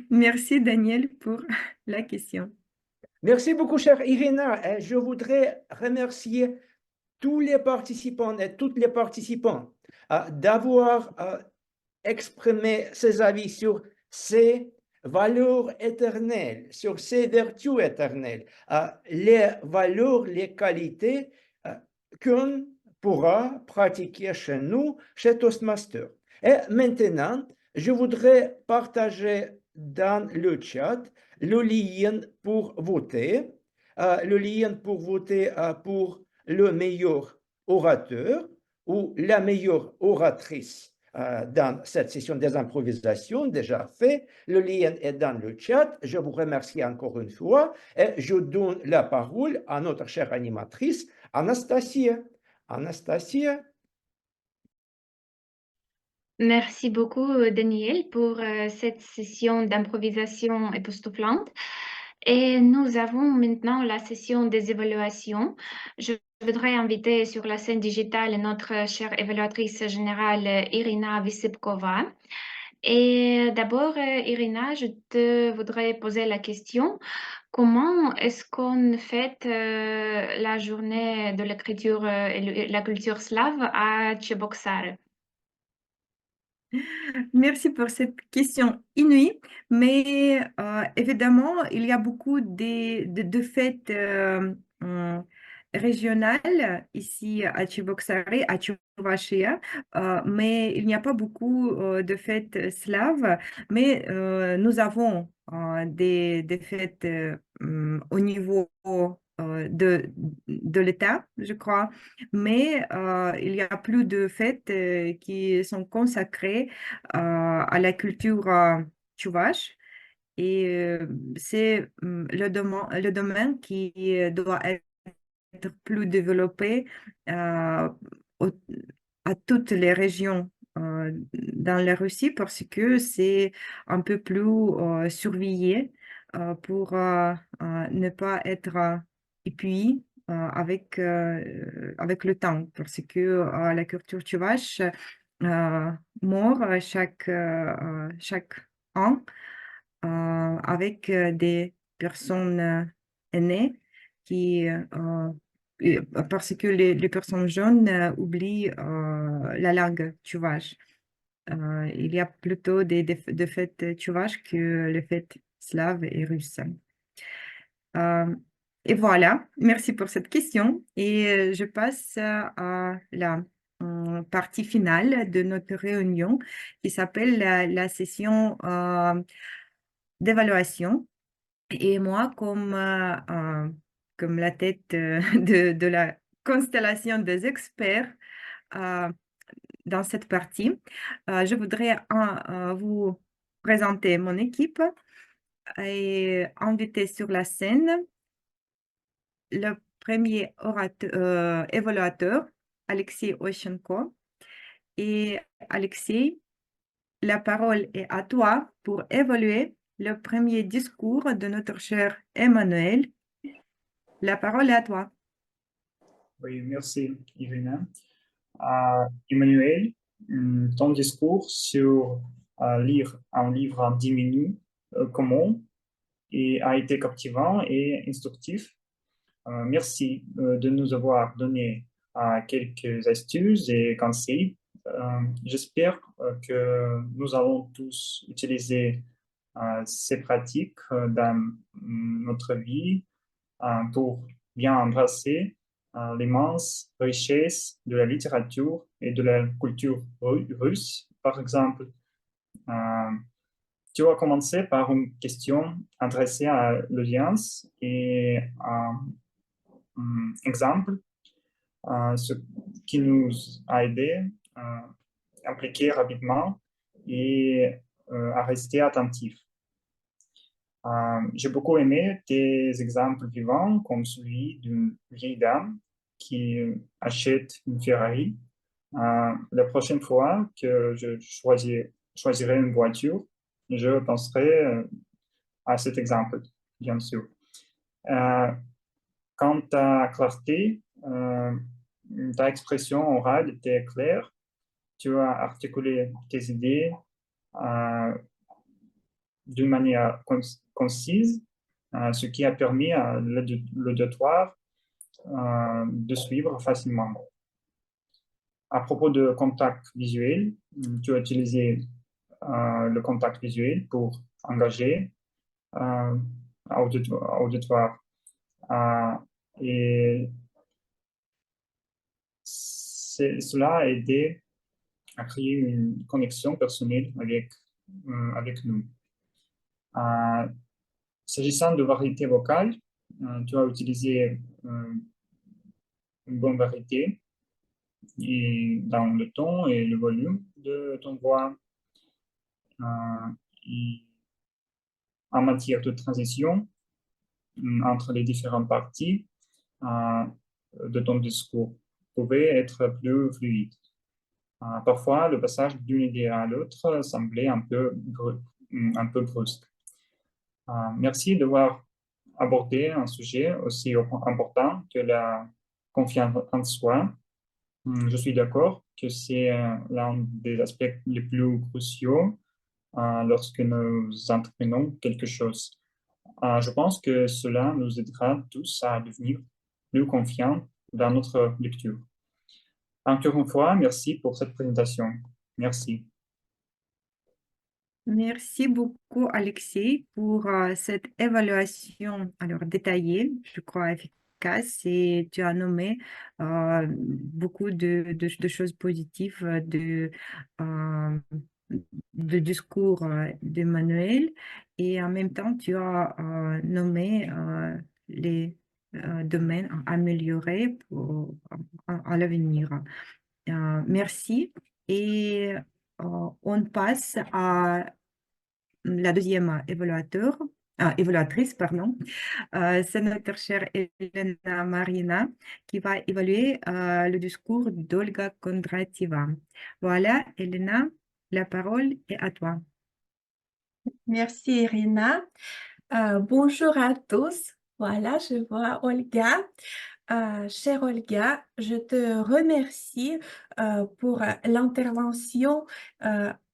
Speaker 1: Merci Daniel pour la question.
Speaker 9: Merci beaucoup, chère Irina. Je voudrais remercier tous les participants et toutes les participants d'avoir exprimé ses avis sur ces valeurs éternelles, sur ces vertus éternelles, les valeurs, les qualités qu'on pourra pratiquer chez nous, chez Toastmaster. Et maintenant, je voudrais partager dans le chat le lien pour voter, pour le meilleur orateur ou la meilleure oratrice dans cette session des improvisations déjà fait. Le lien est dans le chat. Je vous remercie encore une fois et je donne la parole à notre chère animatrice, Anastasia. Anastasia.
Speaker 2: Merci beaucoup, Daniel, pour cette session d'improvisation époustouflante. Et nous avons maintenant la session des évaluations. Je voudrais inviter sur la scène digitale notre chère évaluatrice générale Irina Vysipkova. Et d'abord, Irina, je te voudrais poser la question. Comment est-ce qu'on fête la journée de l'écriture et la culture slave à Cheboksary?
Speaker 1: Merci pour cette question inouïe, mais évidemment, il y a beaucoup de fêtes régionales ici à Cheboksary, à Tchouvachia, mais il n'y a pas beaucoup de fêtes slaves, mais nous avons des fêtes au niveau de l'État, je crois, mais il y a plus de fêtes qui sont consacrées à la culture tchouvache. Et c'est le domaine qui doit être plus développé au- à toutes les régions dans la Russie parce que c'est un peu plus surveillé pour ne pas être épuisé avec le temps parce que la culture tchouvache mort chaque an avec des personnes aînées qui, parce que les personnes jeunes oublient la langue tchouvache. Il y a plutôt des fêtes tchouvaches que les fêtes slaves et russes. Et voilà, merci pour cette question. Et je passe à la partie finale de notre réunion qui s'appelle la session d'évaluation. Et moi, comme la tête de la constellation des experts dans cette partie, je voudrais vous présenter mon équipe et inviter sur la scène le premier évaluateur, Alexei Oshenko. Et Alexei, la parole est à toi pour évaluer le premier discours de notre cher Emmanuel. La parole est à toi.
Speaker 12: Oui, merci, Irina. Emmanuel, ton discours sur lire un livre en 10 minutes, comment, et a été captivant et instructif. Merci de nous avoir donné quelques astuces et conseils. J'espère que nous allons tous utiliser ces pratiques dans notre vie pour bien embrasser l'immense richesse de la littérature et de la culture russe. Par exemple, Tu vas commencer par une question adressée à l'audience et un exemple, ce qui nous a aidé à appliquer rapidement et à rester attentif. J'ai beaucoup aimé tes exemples vivants, comme celui d'une vieille dame qui achète une Ferrari. La prochaine fois que je choisirai une voiture, je penserai à cet exemple, bien sûr. Quant à clarté, ta expression orale était claire. Tu as articulé tes idées d'une manière concise, ce qui a permis à l'auditoire de suivre facilement. À propos de contact visuel, tu as utilisé le contact visuel pour engager auditoire. Et cela a aidé à créer une connexion personnelle avec nous. S'agissant de variété vocale, tu as utilisé une bonne variété et dans le ton et le volume de ton voix. En matière de transition entre les différentes parties de ton discours pouvait être plus fluide. Parfois, le passage d'une idée à l'autre semblait un peu brusque. Merci d'avoir abordé un sujet aussi important que la confiance en soi. Je suis d'accord que c'est l'un des aspects les plus cruciaux lorsque nous entreprenons quelque chose. Je pense que cela nous aidera tous à devenir plus confiants dans notre lecture. Encore une fois, merci pour cette présentation. Merci.
Speaker 1: Merci beaucoup, Alexis, pour cette évaluation détaillée, je crois efficace, et tu as nommé beaucoup de choses positives de discours d'Emmanuel, et en même temps, tu as nommé les domaines à améliorer à l'avenir. Merci. Et on passe à la deuxième évaluatrice, pardon. C'est notre chère Elena Marina qui va évaluer le discours d'Olga Kondratieva. Voilà, Elena, la parole est à toi.
Speaker 13: Merci, Irina. Bonjour à tous. Voilà, je vois Olga. Chère Olga, je te remercie pour l'intervention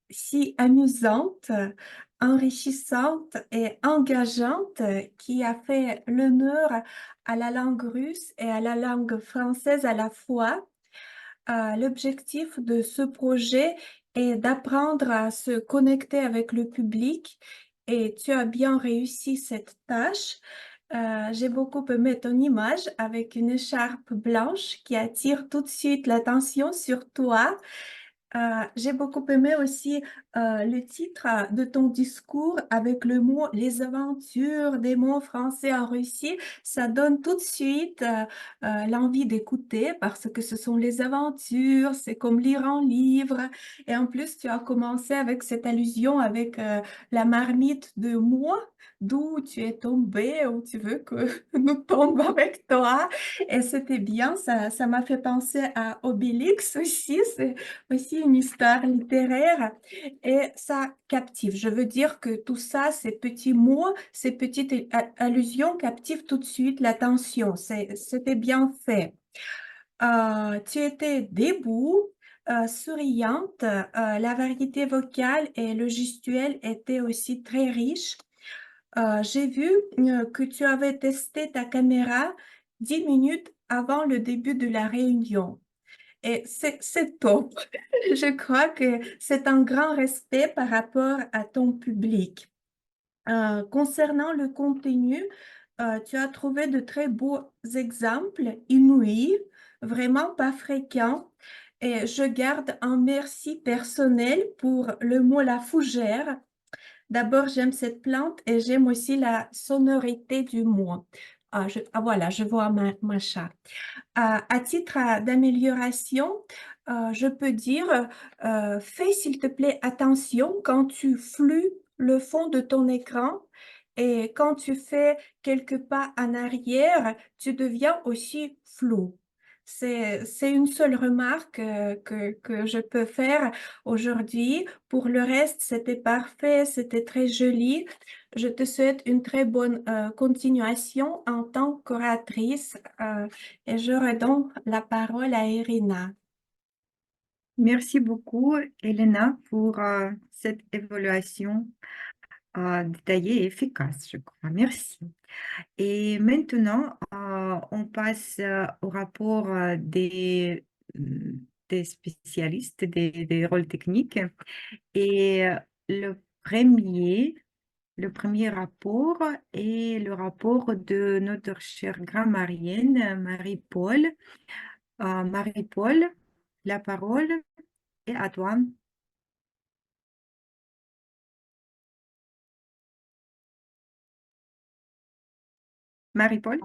Speaker 13: si amusante, enrichissante et engageante qui a fait l'honneur à la langue russe et à la langue française à la fois. L'objectif de ce projet est d'apprendre à se connecter avec le public et tu as bien réussi cette tâche. J'ai beaucoup aimé ton image avec une écharpe blanche qui attire tout de suite l'attention sur toi. J'ai beaucoup aimé aussi le titre de ton discours avec le mot « Les aventures des mots français en Russie ». Ça donne tout de suite l'envie d'écouter parce que ce sont les aventures, c'est comme lire un livre. Et en plus, tu as commencé avec cette allusion avec la marmite de moi, d'où tu es tombé, où tu veux que nous tombions avec toi. Et c'était bien, ça m'a fait penser à Obélix aussi, c'est aussi une histoire littéraire et ça captive. Je veux dire que tout ça, ces petits mots, ces petites allusions captivent tout de suite l'attention. C'était bien fait. Tu étais debout, souriante, la variété vocale et le gestuel étaient aussi très riches. J'ai vu que tu avais testé ta caméra 10 minutes avant le début de la réunion. Et c'est top. Je crois que c'est un grand respect par rapport à ton public. Concernant le contenu, tu as trouvé de très beaux exemples inouïs, vraiment pas fréquents. Et je garde un merci personnel pour le mot la fougère. D'abord, j'aime cette plante et j'aime aussi la sonorité du mot. Voilà, je vois Macha. À titre d'amélioration, je peux dire, fais s'il te plaît attention quand tu floues le fond de ton écran et quand tu fais quelques pas en arrière, tu deviens aussi flou. C'est une seule remarque que je peux faire aujourd'hui. Pour le reste, c'était parfait, c'était très joli. Je te souhaite une très bonne continuation en tant qu'oratrice et je redonne la parole à Irina.
Speaker 1: Merci beaucoup, Elena, pour cette évaluation détaillée et efficace, je crois. Merci. Et maintenant, on passe au rapport des spécialistes, des rôles techniques. Et le premier rapport est le rapport de notre chère grammarienne Marie-Paul. Marie-Paul, la parole est à toi. Marie-Paul?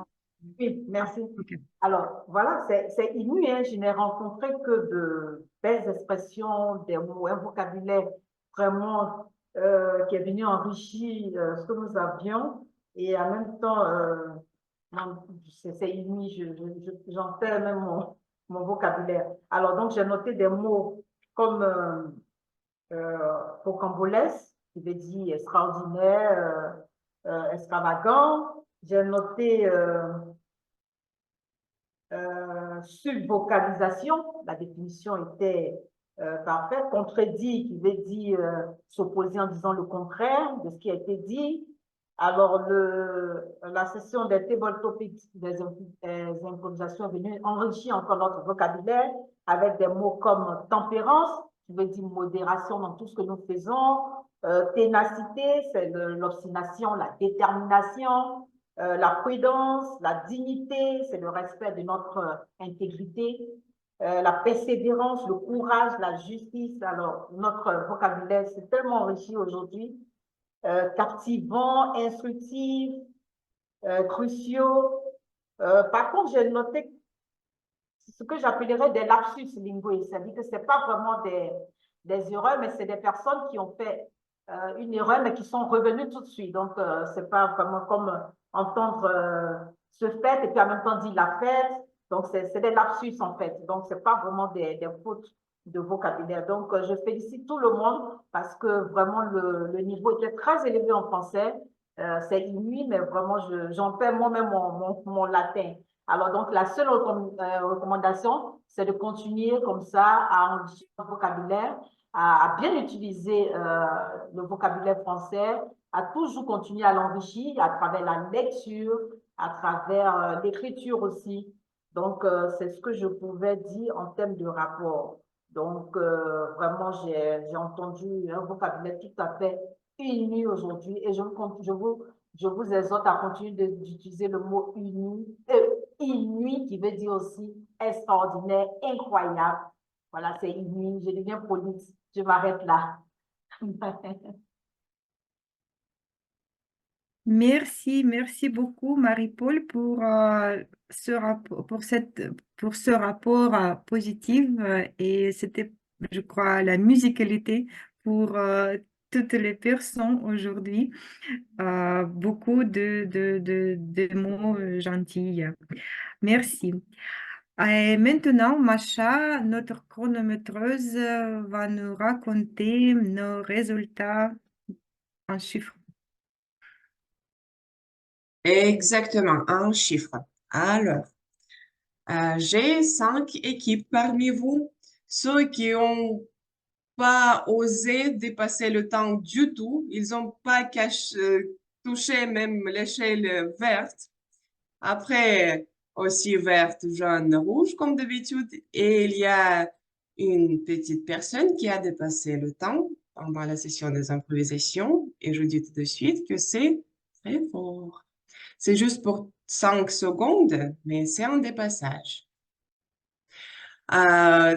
Speaker 5: Oui, merci.
Speaker 1: Ok.
Speaker 5: Alors, voilà, c'est inouï, hein. Je n'ai rencontré que de belles expressions, des mots, un vocabulaire vraiment qui est venu enrichir ce que nous avions. Et en même temps, c'est inouï, j'en perds même mon vocabulaire. Alors, donc, j'ai noté des mots comme rocambolesque, qui veut dire extraordinaire, extravagant. J'ai noté subvocalisation, la définition était parfaite. Contredit, qui veut dire s'opposer en disant le contraire de ce qui a été dit. Alors, la session des table topics, des improvisations est venue enrichir encore notre vocabulaire avec des mots comme tempérance, qui veut dire modération dans tout ce que nous faisons, ténacité, c'est l'obstination, la détermination, la prudence, la dignité, c'est le respect de notre intégrité, la persévérance, le courage, la justice. Alors, notre vocabulaire s'est tellement enrichi aujourd'hui, captivant, instructif, cruciaux. Par contre, j'ai noté ce que j'appellerais des lapsus linguistiques, c'est-à-dire que ce n'est pas vraiment des erreurs, mais c'est des personnes qui ont fait une erreur, mais qui sont revenues tout de suite. Donc, ce n'est pas vraiment comme entendre ce fait et puis en même temps dire la fête. Donc, c'est des lapsus en fait. Donc, ce n'est pas vraiment des fautes de vocabulaire. Donc, je félicite tout le monde parce que vraiment, le niveau était très élevé en français. C'est inouï, mais vraiment, j'en perds moi-même mon latin. Alors, donc, la seule recommandation, c'est de continuer comme ça à enrichir le vocabulaire, à bien utiliser le vocabulaire français, à toujours continuer à l'enrichir à travers la lecture, à travers l'écriture aussi. Donc, c'est ce que je pouvais dire en termes de rapport. Donc, vraiment, j'ai entendu un vocabulaire tout à fait uni aujourd'hui et je vous exhorte à continuer d'utiliser le mot uni, inouï qui veut dire aussi extraordinaire, incroyable. Voilà, c'est inouï, je deviens polie, je m'arrête là.
Speaker 1: Merci beaucoup Marie-Paul pour ce rapport positif et c'était, je crois, la musicalité pour toutes les personnes aujourd'hui. Beaucoup de mots gentils. Merci. Et maintenant, Macha, notre chronométreuse, va nous raconter nos résultats en chiffres.
Speaker 4: Exactement, un chiffre. Alors, j'ai 5 équipes parmi vous. Ceux qui n'ont pas osé dépasser le temps du tout, ils n'ont pas touché même l'échelle verte. Après, aussi verte, jaune, rouge comme d'habitude. Et il y a une petite personne qui a dépassé le temps pendant la session des improvisations. Et je dis tout de suite que c'est très fort. C'est juste pour 5 secondes, mais c'est un dépassage.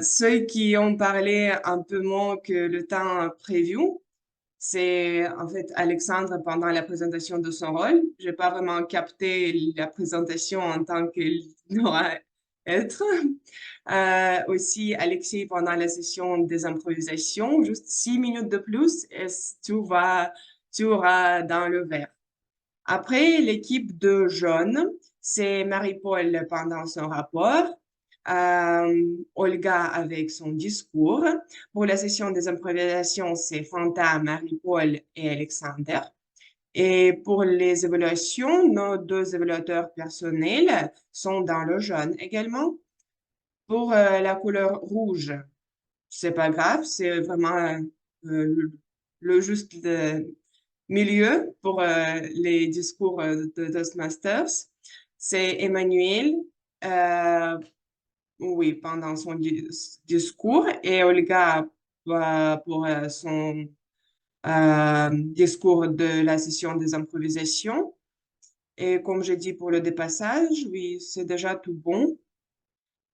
Speaker 4: Ceux qui ont parlé un peu moins que le temps prévu, c'est en fait Alexandre pendant la présentation de son rôle. J'ai pas vraiment capté la présentation en tant qu'elle doit être. Aussi Alexis pendant la session des improvisations, juste 6 minutes de plus et tout aura dans le vert. Après, l'équipe de jeunes, c'est Marie-Paul pendant son rapport, Olga avec son discours. Pour la session des improvisations, c'est Fanta, Marie-Paul et Alexander. Et pour les évaluations, nos 2 évaluateurs personnels sont dans le jaune également. Pour la couleur rouge, c'est pas grave, c'est vraiment le juste milieu pour les discours de Toastmasters. C'est Emmanuel, oui, pendant son discours, et Olga pour son discours de la session des improvisations. Et comme j'ai dit pour le dépassage, oui, c'est déjà tout bon.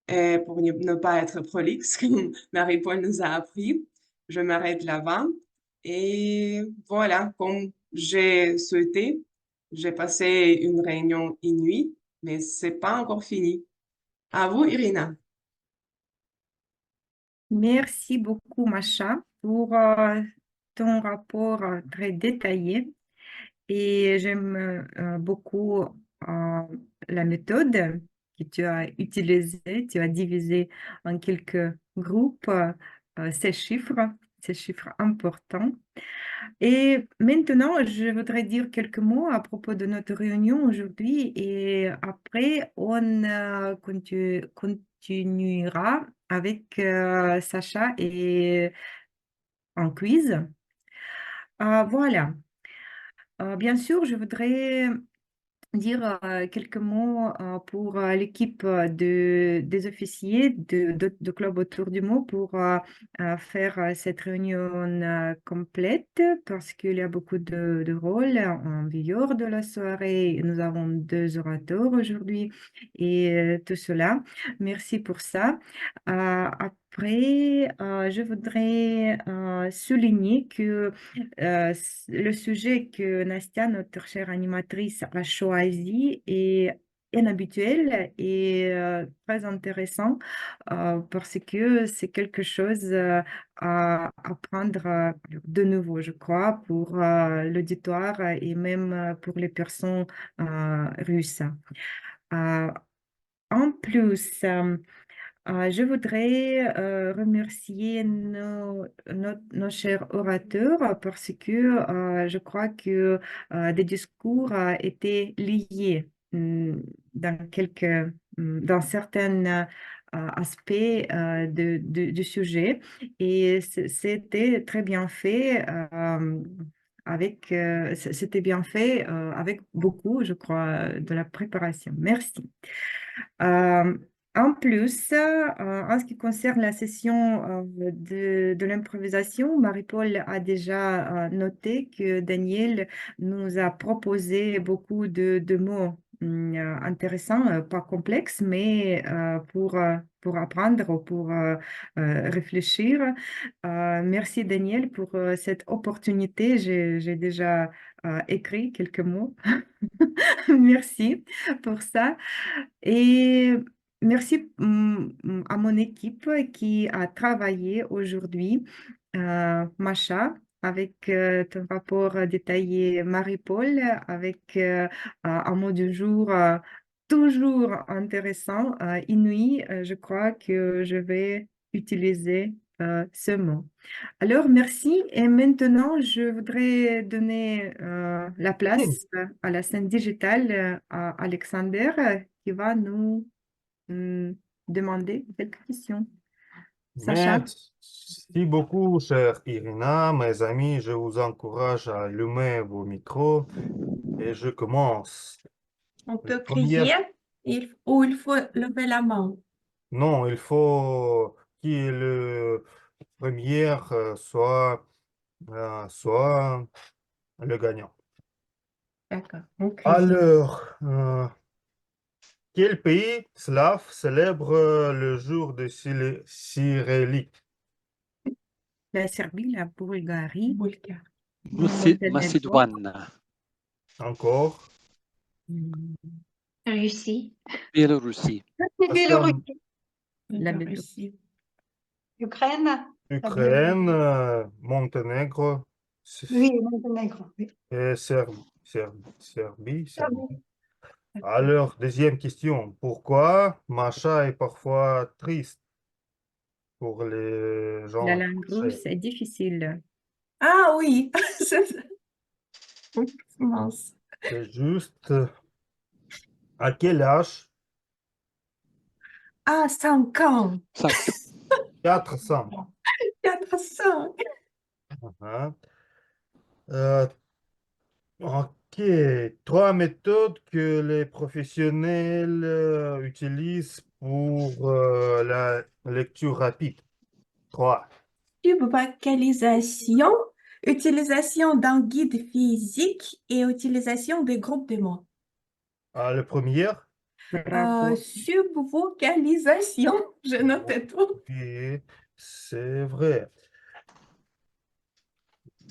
Speaker 4: Et pour ne pas être prolixe, comme Marie-Paul nous a appris, je m'arrête là-bas. Et voilà, comme j'ai souhaité, j'ai passé une réunion inouïe, mais c'est pas encore fini. À vous, Irina.
Speaker 1: Merci beaucoup, Macha, pour ton rapport très détaillé. Et j'aime beaucoup la méthode que tu as utilisée. Tu as divisé en quelques groupes ces chiffres importants. Et maintenant, je voudrais dire quelques mots à propos de notre réunion aujourd'hui et après, on continuera avec Sacha et un quiz. Voilà. Bien sûr, je voudrais dire quelques mots pour l'équipe des officiers de Club Autour du mot pour faire cette réunion complète parce qu'il y a beaucoup de rôles en vigueur de la soirée. Nous avons 2 orateurs aujourd'hui et tout cela. Merci pour ça. Après, je voudrais souligner que le sujet que Nastia, notre chère animatrice, a choisi est inhabituel et très intéressant parce que c'est quelque chose à apprendre de nouveau, je crois, pour l'auditoire et même pour les personnes russes. Euh, en plus, je voudrais remercier nos chers orateurs parce que je crois que des discours étaient liés dans certains aspects du sujet et c'était très bien fait. C'était bien fait avec beaucoup, je crois, de la préparation. Merci. Euh, En plus, en ce qui concerne la session de l'improvisation, Marie-Paul a déjà noté que Daniel nous a proposé beaucoup de mots intéressants, pas complexes, mais pour apprendre ou pour réfléchir. Merci Daniel pour cette opportunité. J'ai déjà écrit quelques mots. Merci pour ça. Et merci à mon équipe qui a travaillé aujourd'hui, Macha, avec ton rapport détaillé, Marie-Paul, avec un mot du jour toujours intéressant, inouï. Je crois que je vais utiliser ce mot. Alors, merci. Et maintenant, je voudrais donner la place à la scène digitale à Alexander qui va nous demander quelques questions. Sacha.
Speaker 6: Merci beaucoup, chère Irina. Mes amis, je vous encourage à allumer vos micros et je commence.
Speaker 13: On peut
Speaker 6: Première-
Speaker 13: crier ou il faut lever la main.
Speaker 6: Non, il faut qui est le premier soit le gagnant.
Speaker 13: D'accord. On crie.
Speaker 6: Alors, Quel pays slave célèbre le jour de Cyrillique?
Speaker 1: La Serbie, la Bulgarie,
Speaker 13: Bulgarie.
Speaker 1: Monténégro,
Speaker 11: Macédoine,
Speaker 6: Encore.
Speaker 2: Russie.
Speaker 11: Biélorussie,
Speaker 7: Biélorussie,
Speaker 1: la
Speaker 13: Biélorussie.
Speaker 7: Ukraine,
Speaker 6: Ukraine, Monténégro,
Speaker 7: oui, Monténégro, oui.
Speaker 6: et Serbie. Alors, deuxième question. Pourquoi Macha est parfois triste pour les gens
Speaker 1: la langue
Speaker 6: touchés?
Speaker 1: russe est difficile.
Speaker 13: Ah oui, mince.
Speaker 6: C'est juste. À quel âge?
Speaker 13: Ah, 5 ans.
Speaker 6: 400.
Speaker 13: 400.
Speaker 6: Hein. Ok. 3 méthodes que les professionnels utilisent pour la lecture rapide. 3.
Speaker 13: Subvocalisation, utilisation d'un guide physique et utilisation des groupes de mots.
Speaker 6: Le premier.
Speaker 1: Bravo.
Speaker 13: Subvocalisation, j'ai noté tout.
Speaker 6: Et c'est vrai.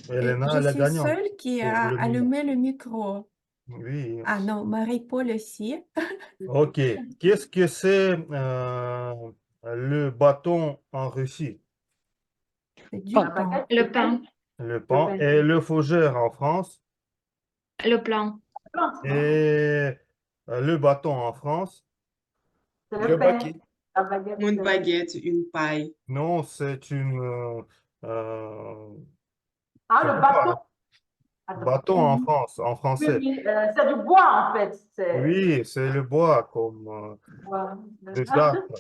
Speaker 13: Et
Speaker 6: Elena,
Speaker 13: je
Speaker 6: la
Speaker 13: suis
Speaker 6: gagnante
Speaker 13: seule qui
Speaker 6: pour
Speaker 13: a
Speaker 6: le moment.
Speaker 13: allumé le micro.
Speaker 6: Oui.
Speaker 13: Ah non, Marie-Paul aussi.
Speaker 6: Ok. Qu'est-ce que c'est le bâton en Russie?
Speaker 13: C'est du
Speaker 5: La
Speaker 13: pain.
Speaker 5: baguette,
Speaker 2: Le pain.
Speaker 6: Le pain. Et le fougère en France?
Speaker 2: Le plan.
Speaker 6: Et le bâton en France?
Speaker 5: c'est
Speaker 9: Le
Speaker 5: le pain.
Speaker 9: baquet.
Speaker 5: La baguette,
Speaker 4: Une
Speaker 5: c'est-
Speaker 4: baguette, une paille.
Speaker 6: Non, c'est une
Speaker 5: Ah, le bâton. Attends.
Speaker 6: bâton en France, en
Speaker 5: Oui,
Speaker 6: français.
Speaker 5: oui, c'est du bois en fait.
Speaker 6: Oui, c'est le bois comme
Speaker 5: Ouais.
Speaker 6: des arbres.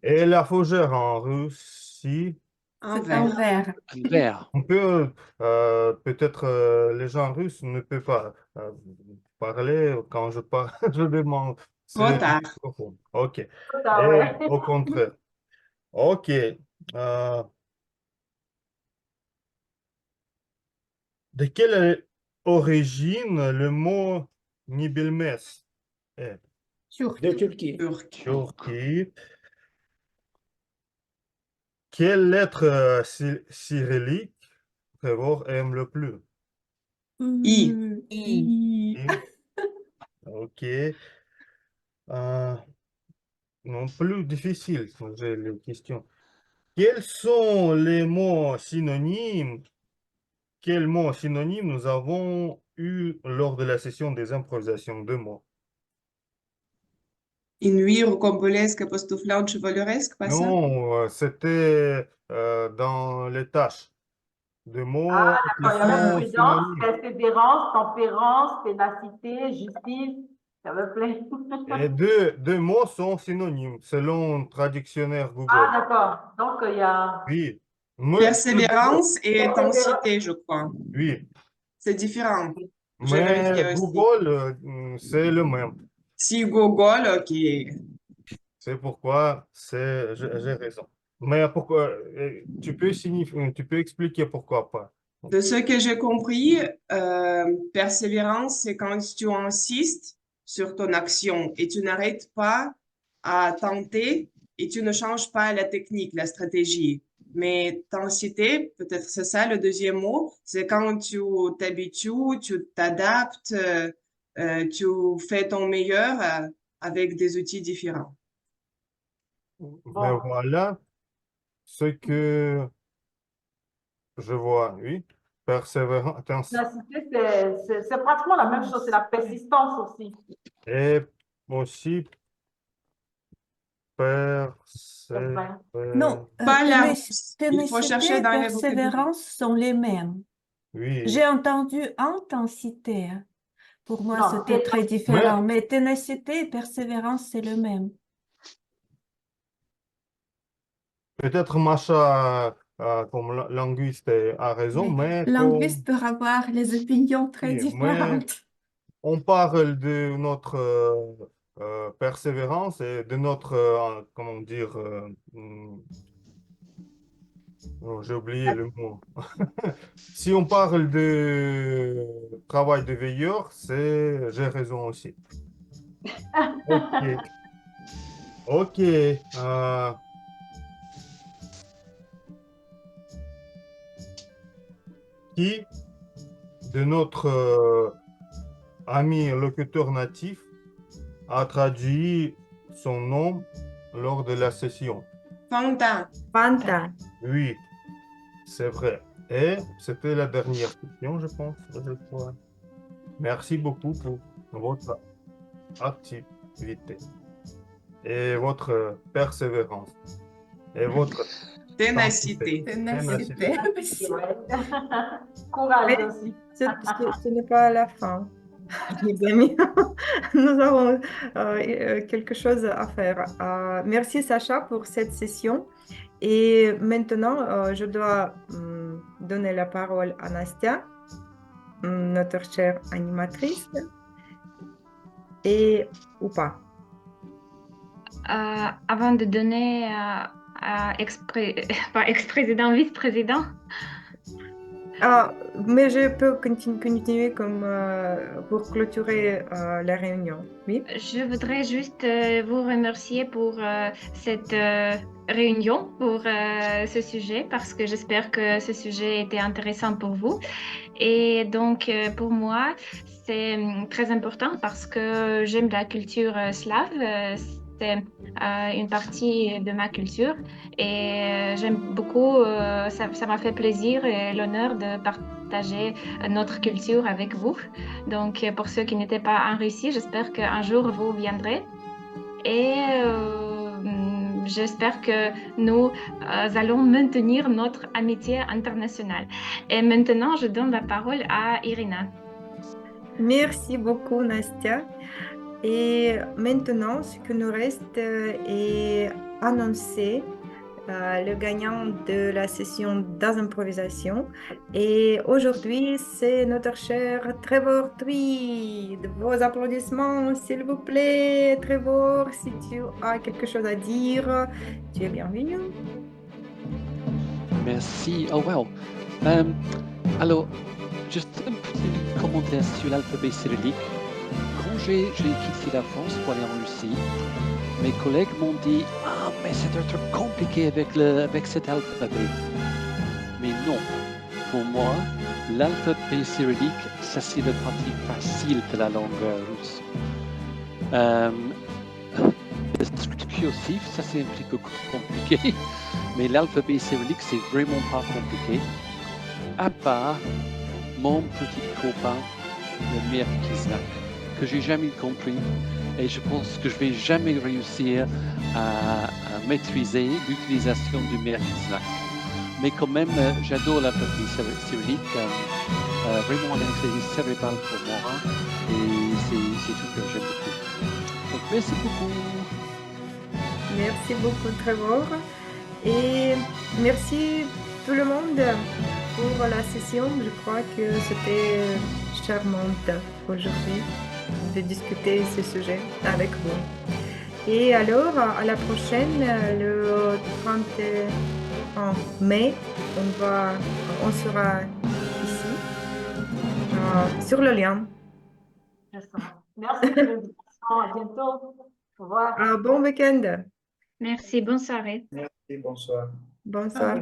Speaker 6: Et la fougère en Russie,
Speaker 4: En
Speaker 13: C'est un
Speaker 4: verre.
Speaker 13: verre.
Speaker 11: un verre.
Speaker 6: on peut peut-être les gens russes ne peuvent pas parler quand je parle, je demande.
Speaker 4: Trop
Speaker 6: C'est le
Speaker 4: tard.
Speaker 6: microphone. Ok.
Speaker 5: Ah,
Speaker 6: Et
Speaker 5: ouais.
Speaker 6: au contraire. Ok. De quelle origine le mot Nibilmes est?
Speaker 9: De Turquie.
Speaker 4: Turc.
Speaker 6: Turquie. Quelle lettre cyrillique Trevor aime le plus?
Speaker 4: I.
Speaker 13: I.
Speaker 6: I. Ok. Non plus difficile, j'ai les questions. Quels sont les mots synonymes? Quels mots synonymes nous avons eu lors de la session des improvisations de mots?
Speaker 4: Inuit, rocambolesque, époustouflante, chevaleresque, pas ça?
Speaker 6: Non, c'était dans les tâches de mots
Speaker 5: Ah,
Speaker 6: qui
Speaker 5: d'accord. Il y avait
Speaker 6: sont
Speaker 5: prudence,
Speaker 6: synonymes.
Speaker 5: persévérance, tempérance, ténacité, justice. Il y avait plein.
Speaker 6: Et deux mots sont synonymes selon Traductionnaire Google.
Speaker 5: Ah, d'accord. Donc, il y a
Speaker 6: Oui. Mais
Speaker 4: Persévérance et
Speaker 5: persévérance.
Speaker 4: intensité, je crois.
Speaker 6: oui.
Speaker 4: C'est différent. Je
Speaker 6: Mais
Speaker 4: vérifiais aussi.
Speaker 6: Google, c'est le même.
Speaker 4: Si Google, ok.
Speaker 6: C'est pourquoi j'ai raison. Mais pourquoi tu peux expliquer pourquoi pas.
Speaker 4: De ce que j'ai compris, persévérance, c'est quand tu insistes sur ton action et tu n'arrêtes pas à tenter et tu ne changes pas la technique, la stratégie. Mais intensité, peut-être c'est ça le deuxième mot, c'est quand tu t'habitues, tu t'adaptes, tu fais ton meilleur avec des outils différents.
Speaker 6: Mais
Speaker 5: Bon,
Speaker 6: voilà ce que je vois, oui. Persévérance
Speaker 5: ténacité, c'est pratiquement la même chose. C'est la persistance aussi.
Speaker 6: et aussi
Speaker 5: C'est vrai.
Speaker 13: Non,
Speaker 4: Pas la rousse. Il faut
Speaker 13: ténacité
Speaker 4: chercher
Speaker 13: et
Speaker 4: dans les vocabulaires.
Speaker 13: persévérance sont les mêmes.
Speaker 6: Oui.
Speaker 13: J'ai entendu intensité. Pour moi,
Speaker 5: Non,
Speaker 13: c'était très
Speaker 6: Mais
Speaker 13: différent. Mais ténacité et persévérance, c'est le même.
Speaker 6: peut-être Macha, comme linguiste, a raison,
Speaker 13: Mais
Speaker 6: mais
Speaker 13: linguiste peut avoir les opinions très
Speaker 6: oui, mais
Speaker 13: différentes.
Speaker 6: on parle de notre persévérance et de notre, comment dire, oh, j'ai oublié le mot. Si on parle de travail de veilleur, j'ai raison aussi. Ok. Ok. Qui de notre ami locuteur natif a traduit son nom lors de la session?
Speaker 4: Fanta.
Speaker 1: Fanta.
Speaker 6: Oui, c'est vrai. Et c'était la dernière question, je pense. Je crois. Merci beaucoup pour votre activité et votre persévérance et votre
Speaker 4: Ténacité.
Speaker 13: Ténacité.
Speaker 5: Ouais. Courage
Speaker 1: Mais
Speaker 5: aussi.
Speaker 1: ce n'est pas la fin, les amis. Nous avons quelque chose à faire. Merci Sacha pour cette session. Et maintenant, je dois donner la parole à Nastia, notre chère animatrice, et ou pas.
Speaker 2: Avant de donner à pas ex-président, vice-président,
Speaker 1: Mais je peux continuer comme pour clôturer la réunion. Oui.
Speaker 2: je voudrais juste vous remercier pour cette réunion, pour ce sujet, parce que j'espère que ce sujet était intéressant pour vous. Et donc, pour moi, c'est très important parce que j'aime la culture slave. C'est une partie de ma culture et j'aime beaucoup, ça m'a fait plaisir et l'honneur de partager notre culture avec vous. Donc, pour ceux qui n'étaient pas en Russie, j'espère qu'un jour vous viendrez et j'espère que nous allons maintenir notre amitié internationale. Et maintenant, je donne la parole à Irina.
Speaker 1: Merci beaucoup, Nastia. Et maintenant, ce que nous reste est annoncer le gagnant de la session d'improvisation. Et aujourd'hui, c'est notre cher Trevor Tweed. Vos applaudissements, s'il vous plaît. Trevor, si tu as quelque chose à dire, tu es bienvenu.
Speaker 11: Merci. Oh, wow. Alors, juste un petit commentaire sur l'alphabet cyrillique. Quand j'ai quitté la France pour aller en Russie, mes collègues m'ont dit « Ah, mais c'est un truc compliqué avec cet alphabet. » Mais non, pour moi, l'alphabet cyrillique, ça c'est la partie facile de la langue russe. Le script cursif, ça c'est un petit peu compliqué, mais l'alphabet cyrillique, c'est vraiment pas compliqué. À part mon petit copain, le Mir Kiznak, que j'ai jamais compris et je pense que je vais jamais réussir à maîtriser l'utilisation du Mir Kiznak. Mais quand même, j'adore l'alphabet cyrillique, vraiment un exercice cérébral pour moi et c'est tout que j'aime beaucoup. Donc merci beaucoup.
Speaker 1: Merci beaucoup, Trevor. Et merci tout le monde pour la session. Je crois que c'était charmante aujourd'hui de discuter ce sujet avec vous. Et alors, à la prochaine, le 31 mai, on sera ici, sur le lien.
Speaker 5: Merci pour l'invitation. À bientôt. Au revoir.
Speaker 1: Bon week-end.
Speaker 2: Merci, bonne soirée.
Speaker 12: Merci, bonsoir.
Speaker 1: Bonsoir.